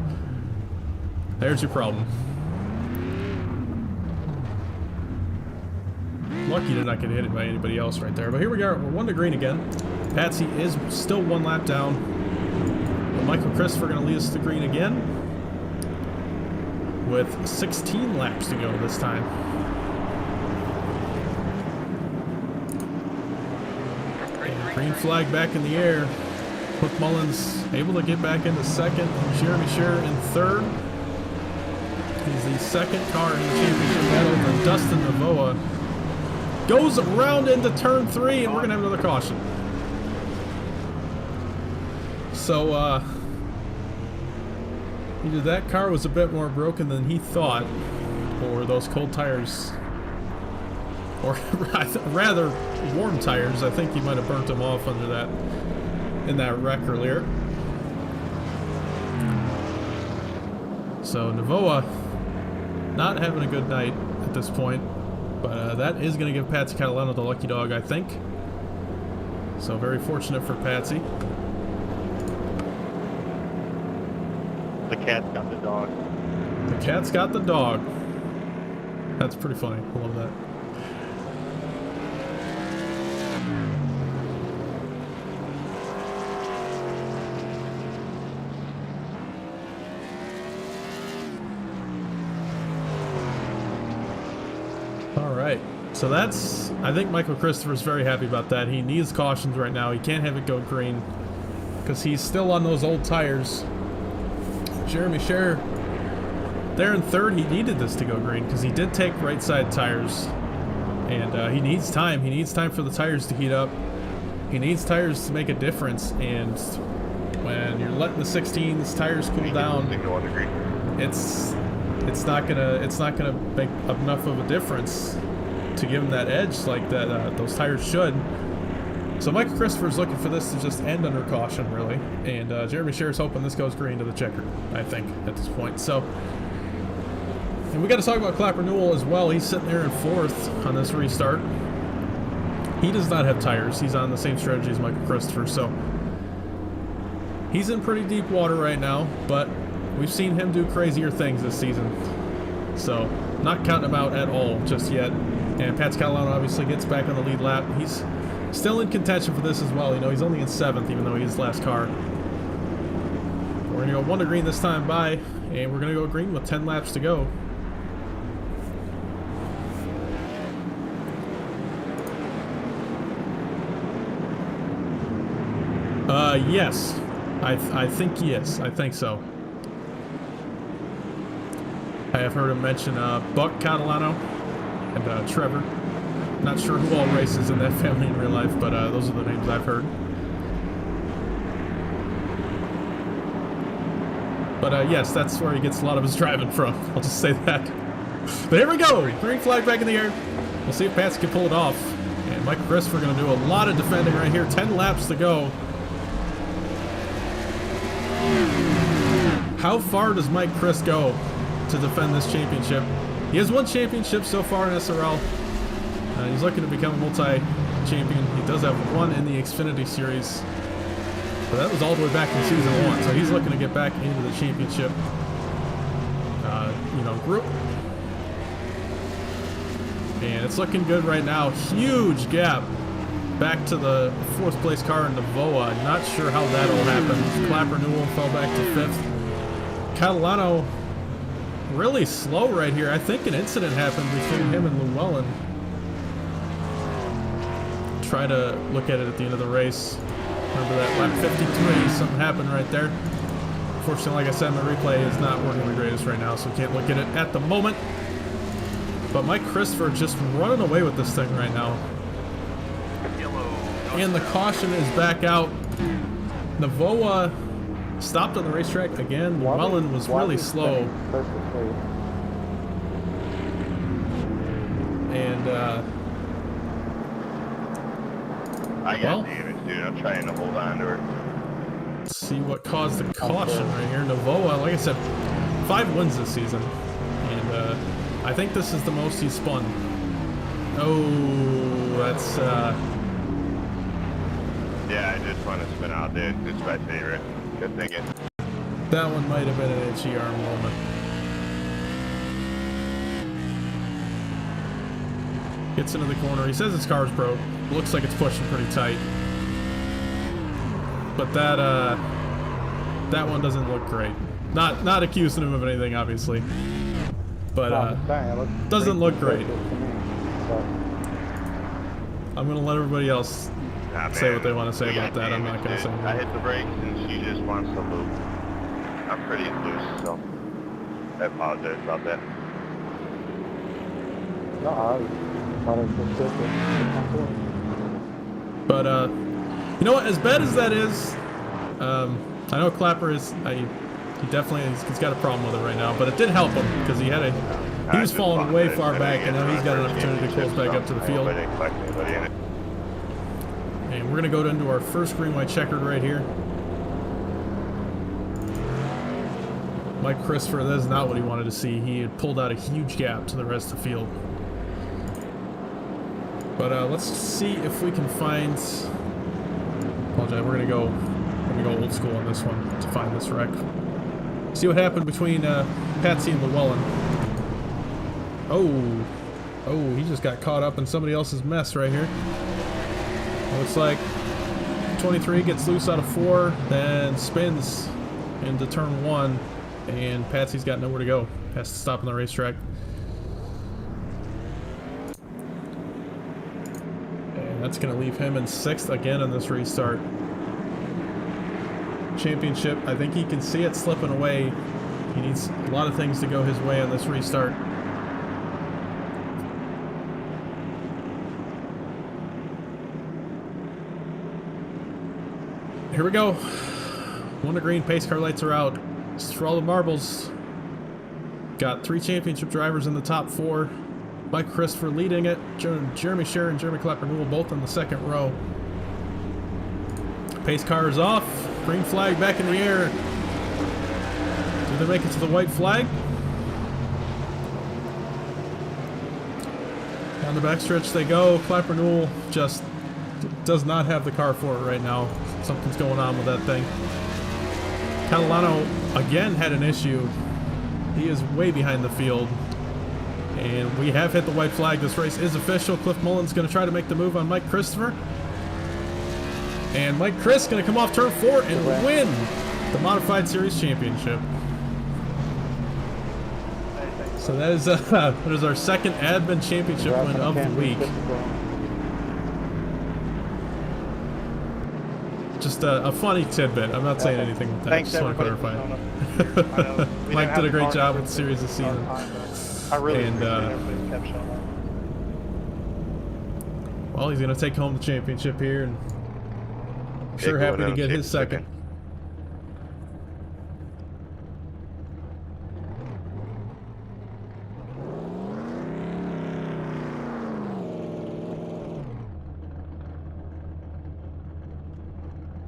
there's your problem. Lucky to not get hit by anybody else right there. But here we are. We're 1 to green again. Patsy is still 1 lap down. But Michael Christopher going to lead us to green again, with 16 laps to go this time. And green flag back in the air. Cliff Mullins able to get back into second. Jeremy Scherer in third. He's the second car in the championship battle. And Dustin Navoa goes around into turn 3, and we're going to have another caution. So, either that car was a bit more broken than he thought, or those cold tires, or rather warm tires. I think he might have burnt them off under that, in that wreck earlier. So Navoa not having a good night at this point, but that is going to give Patsy Catalano the lucky dog, I think. So very fortunate for Patsy. The cat's got the dog. The cat's got the dog. That's pretty funny. I love that. All right. So that's, I think Michael Christopher's very happy about that. He needs cautions right now. He can't have it go green because he's still on those old tires. Jeremy Scherer there in third. He needed this to go green because he did take right side tires, and he needs time. He needs time for the tires to heat up. He needs tires to make a difference, and when you're letting the 16s tires cool down, it's not gonna make enough of a difference to give him that edge like that those tires should. So Michael Christopher's looking for this to just end under caution, really, and Jeremy Scherer's hoping this goes green to the checker, I think, at this point. So, and we got to talk about Clapper Newell as well. He's sitting there in fourth on this restart. He does not have tires. He's on the same strategy as Michael Christopher, so he's in pretty deep water right now, but we've seen him do crazier things this season. So, not counting him out at all just yet. And Pat Catalano obviously gets back on the lead lap. He's still in contention for this as well. You know, he's only in 7th, even though he's his last car. We're going to go 1 to green this time by, and we're going to go green with 10 laps to go. Yes. I think yes. I think so. I have heard him mention Buck Catalano and Trevor. Not sure who all races in that family in real life, but those are the names I've heard. But yes, that's where he gets a lot of his driving from. I'll just say that. But here we go. Green flag back in the air. We'll see if Pats can pull it off. And Michael Christopher going to do a lot of defending right here. 10 laps to go. How far does Mike Chris go to defend this championship? He has 1 championship so far in SRL. He's looking to become a multi-champion. He does have 1 in the Xfinity Series. But that was all the way back in Season 1. So he's looking to get back into the championship group. And it's looking good right now. Huge gap back to the 4th place car in Navoa. Not sure how that all happened. Clapper Newell fell back to 5th. Catalano really slow right here. I think an incident happened between him and Llewellyn. try to look at it at the end of the race. Remember that lap 53, something happened right there. Unfortunately, like I said, my replay is not working the greatest right now, so we can't look at it at the moment. But Mike Christopher just running away with this thing right now. And the caution is back out. Navoa stopped on the racetrack again. Llewellyn was really slow. And, I got damage, dude. I'm trying to hold on to her. Let's see what caused the caution right here. Navoa, like I said, 5 wins this season. And, I think this is the most he's spun. Oh, that's, Yeah, I just want to spin out, dude. It's my favorite. Good thinking. that one might have been an itchy arm moment. Gets into the corner. He says his car's broke. Looks like it's pushing pretty tight. But that one doesn't look great. Not accusing him of anything, obviously. But doesn't look great. I'm gonna let everybody else say what they want to say about that. I'm not gonna say anything. I hit the brakes and she just wants to loop. I'm pretty loose, so I apologize about that. But you know what? As bad as that is, I know Clapper is. He definitely he's got a problem with it right now. But it did help him because he was falling way far back, and now he's got an opportunity to close back up to the field. And we're gonna go into our first green-white checkered right here. Mike Christopher, that is not what he wanted to see. He had pulled out a huge gap to the rest of the field. But let's see if we can find. Apologize. We're gonna go old school on this one to find this wreck. See what happened between Patsy and Llewellyn. Oh, he just got caught up in somebody else's mess right here. Looks like 23 gets loose out of 4, then spins into turn 1, and Patsy's got nowhere to go. Has to stop on the racetrack. And that's going to leave him in 6th again in this restart. Championship, I think he can see it slipping away. He needs a lot of things to go his way on this restart. Here we go. 1 to green, pace car lights are out. This is for all the marbles. Got 3 championship drivers in the top 4. Mike Christopher leading it. Jeremy Scher and Jeremy Clapper-Newell both in the 2nd row. Pace car is off. Green flag back in the air. Do they make it to the white flag? Down the backstretch they go. Clapper-Newell just does not have the car for it right now. Something's going on with that thing. Catalano again had an issue. He is way behind the field. And we have hit the white flag. This race is official. Cliff Mullen's going to try to make the move on Mike Christopher. And Mike Chris going to come off turn 4 and win the Modified Series Championship. So that is our 2nd admin championship win of the week. Just a funny tidbit. I'm not saying anything with that. Thanks, just want to clarify. Mike did a great job with the series this season. I really and kept showing up. Well, he's going to take home the championship here, and sure happy to get his 2nd.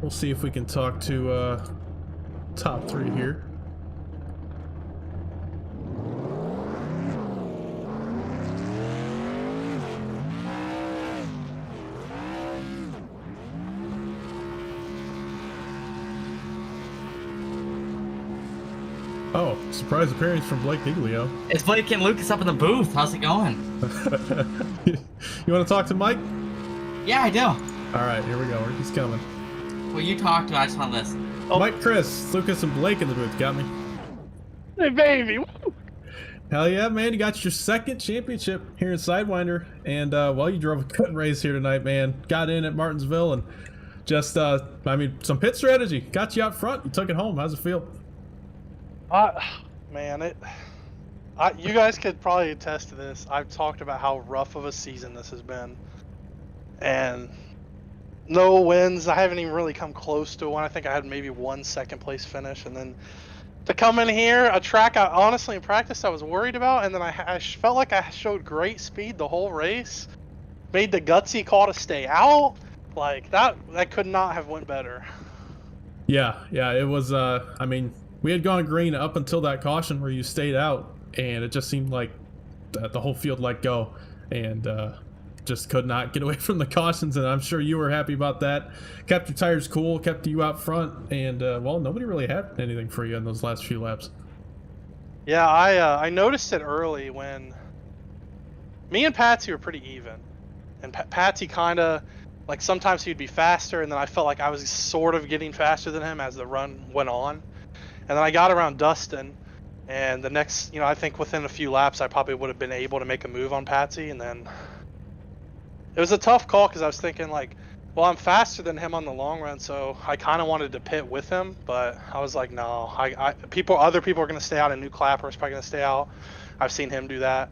We'll see if we can talk to top 3 here. Oh, surprise appearance from Blake Giglio. It's Blake and Lucas up in the booth. How's it going? You want to talk to Mike? Yeah, I do. All right, here we go. He's coming. Well, you talk to. I just want to listen. Oh. Mike, Chris, Lucas, and Blake in the booth. Got me? Hey, baby. Hell yeah, man. You got your second championship here in Sidewinder. And, well, you drove a good race here tonight, man. Got in at Martinsville and just, I mean, some pit strategy. Got you out front. You took it home. How's it feel? Man, you guys could probably attest to this. I've talked about how rough of a season this has been. And no wins. I haven't even really come close to one. I think I had maybe one second place finish. And then to come in here, a track I honestly in practice I was worried about. And then I felt like I showed great speed the whole race. Made the gutsy call to stay out. Like, that could not have went better. Yeah, it was, I mean, we had gone green up until that caution where you stayed out. And it just seemed like the whole field let go. And, just could not get away from the cautions, and I'm sure you were happy about that. Kept your tires cool, kept you out front, and well, nobody really had anything for you in those last few laps. Yeah, I noticed it early when me and Patsy were pretty even, and Patsy kind of like sometimes he'd be faster, and then I felt like I was sort of getting faster than him as the run went on, and then I got around Dustin, and the next, I think within a few laps I probably would have been able to make a move on Patsy, and then it was a tough call because I was thinking like, well, I'm faster than him on the long run, so I kind of wanted to pit with him, but I was like, no, other people are going to stay out, and New Clapper is probably going to stay out. I've seen him do that.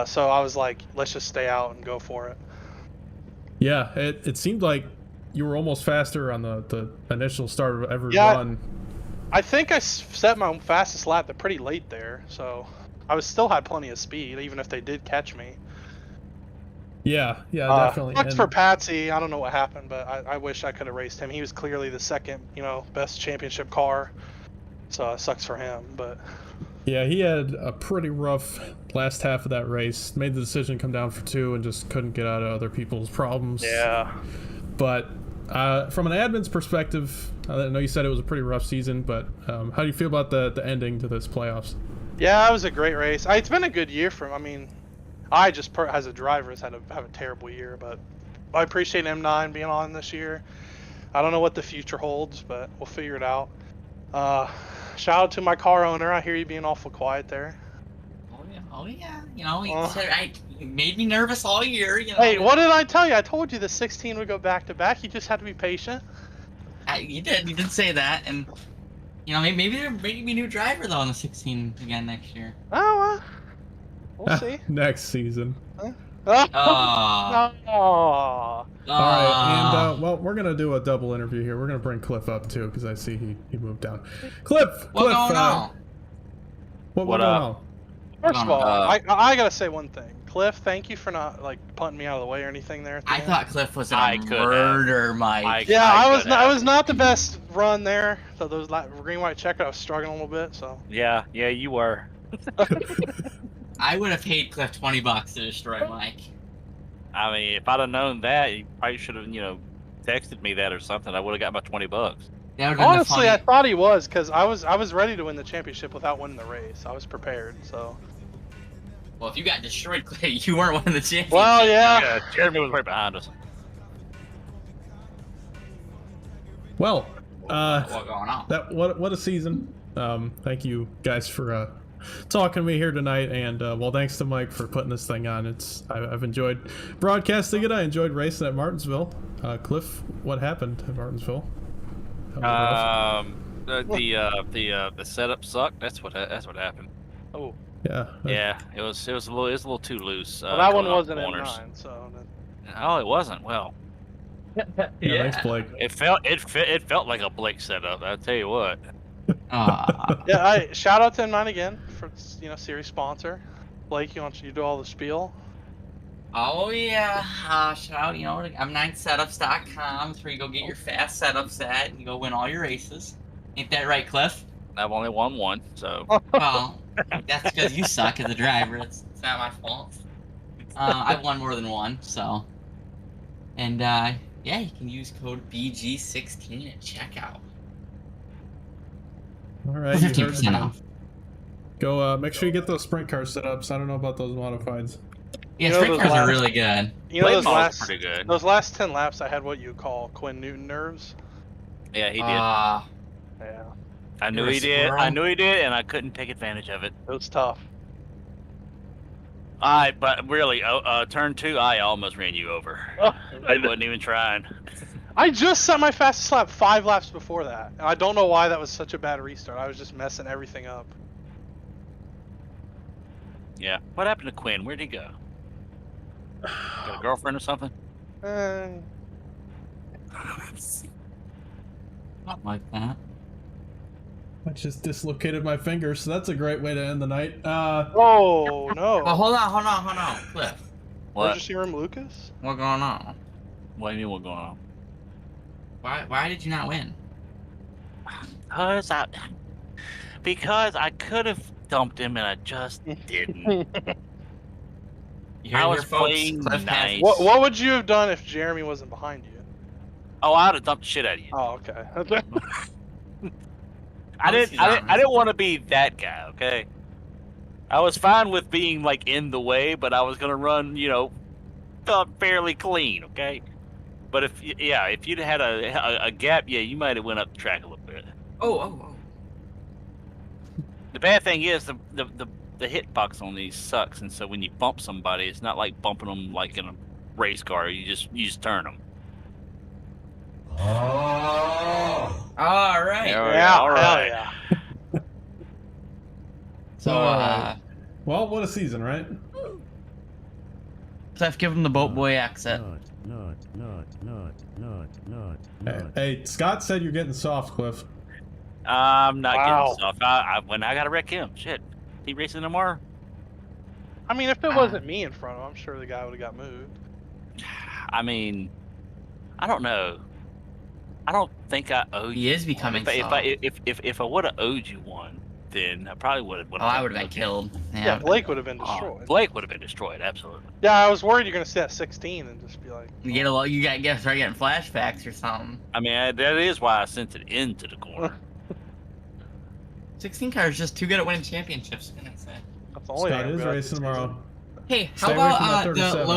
So I was like, let's just stay out and go for it. Yeah, it seemed like you were almost faster on the initial start of every run. I think I set my fastest lap pretty late there, so I still had plenty of speed, even if they did catch me. Yeah, definitely. Sucks for Patsy. I don't know what happened, but I wish I could have raced him. He was clearly the second, best championship car. So it sucks for him, but yeah, he had a pretty rough last half of that race. Made the decision to come down for 2 and just couldn't get out of other people's problems. Yeah. But from an admin's perspective, I know you said it was a pretty rough season, but how do you feel about the ending to this playoffs? Yeah, it was a great race. It's been a good year for him. I mean, I just, as a driver, have a terrible year, but I appreciate M9 being on this year. I don't know what the future holds, but we'll figure it out. Shout out to my car owner. I hear you being awful quiet there. Oh yeah. You made me nervous all year. Hey, what did I tell you? I told you the 16 would go back to back. You just had to be patient. You did say that, and maybe there may be a new driver though on the 16 again next year. Oh. We'll see. Next season. No. All right, and well, we're gonna do a double interview here. We're gonna bring Cliff up too because I see he moved down. Cliff, what's going on? What going on? First of all, I gotta say one thing. Cliff, thank you for not punting me out of the way or anything there. I thought Cliff was a murder, Mike. I was not the best run there. So those green white checker, I was struggling a little bit. So yeah, you were. I would have paid Cliff $20 to destroy Mike. I mean, if I'd have known that, you probably should have, texted me that or something. I would have got my $20. Honestly, I thought he was, because I was ready to win the championship without winning the race. I was prepared, so. Well, if you got destroyed, Clay, you weren't winning the championship. Well, yeah. Jeremy was right behind us. Well, what's going on? What a season. Thank you guys for talking to me here tonight, and well, thanks to Mike for putting this thing on. I've enjoyed broadcasting it. I enjoyed racing at Martinsville. Cliff, what happened at Martinsville? The setup sucked. That's what happened. Oh. Yeah. Yeah, it was a little too loose. Well, that one wasn't M9, so. Oh, it wasn't. Well. Yeah. Thanks, Blake. It felt like a Blake setup. I'll tell you what. Yeah, shout out to M9 again for series sponsor. Blake, you do all the spiel? Oh yeah, shout out M9setups.com. It's where you go get your fast setups at and you go win all your races. Ain't that right, Cliff? I've only won one, so. Well, that's because you suck as a driver. It's not my fault. I've won more than one, so. And yeah, you can use code BG16 at checkout. All right, 15% off. Go make sure you get those sprint car setups. I don't know about those modifieds. Yeah, sprint cars are really good. Pretty good. Those last 10 laps, I had what you call Quinn Newton nerves. Yeah, he did. Yeah. I knew he did, and I couldn't take advantage of it. It was tough. But really, turn 2, I almost ran you over. Oh, I wasn't even trying. I just set my fastest lap 5 laps before that. And I don't know why that was such a bad restart. I was just messing everything up. Yeah. What happened to Quinn? Where'd he go? Got a girlfriend or something? Something like that. I just dislocated my finger, so that's a great way to end the night. Oh, no. Well, hold on, Cliff. What? Emergency room, Lucas? What going on? What do you mean what's going on? Why did you not win? Because I could have dumped him and I just didn't. You heard I your was folks, playing Cliff nice. What would you have done if Jeremy wasn't behind you? Oh, I would have dumped the shit out of you. Oh, okay. I didn't want to be that guy, okay? I was fine with being like in the way, but I was gonna run, fairly clean, okay? But if you'd had a gap, yeah, you might have went up the track a little bit. Oh. The bad thing is the hitbox on these sucks, and so when you bump somebody, it's not like bumping them like in a race car. You just turn them. Oh. All right. Yeah, all right. hell yeah. So, well, what a season, right? Cliff, give him the boat boy accent. Hey, Scott said you're getting soft, Cliff. I'm not Wow. getting soft. When I gotta wreck him, shit. He racing tomorrow? I mean, if it wasn't me in front of him, I'm sure the guy would have got moved. I mean, I don't know. I don't think I owe you. He is becoming If soft. I would have owed you one, then I probably would have. Oh, I would have been killed. Yeah, Blake would have been destroyed. Blake would have been destroyed, absolutely. Yeah, I was worried you're going to stay at 16 and just be like... You gotta start getting flashbacks or something. I mean, that is why I sent it into the corner. 16 car is just too good at winning championships. What can I say? That's the only Scott thing I'm is good at racing this tomorrow. Hey, how Stay away from about that the 37.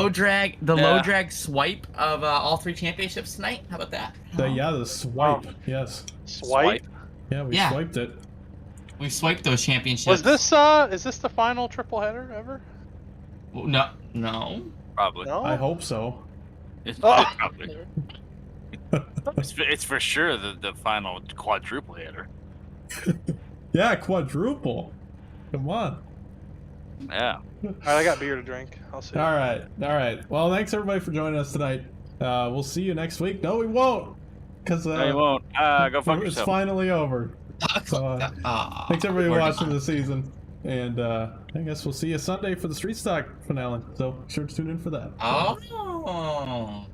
low drag swipe of all 3 championships tonight? How about that? The swipe. Yes. Swipe? Yeah, we Yeah. swiped it. We swiped those championships. Was this, is this the final triple header ever? No. Probably. No? I hope so. It's, Oh. probably. It's for sure the final quadruple header. Yeah, quadruple. Come on. Yeah. Alright, I got beer to drink. I'll see you. All right. Well, thanks everybody for joining us tonight. We'll see you next week. No, we won't. Because No, you won't. Go fuck it's yourself. finally over. So, thanks everybody for watching the season. And I guess we'll see you Sunday for the Street Stock finale. So, be sure to tune in for that. Oh.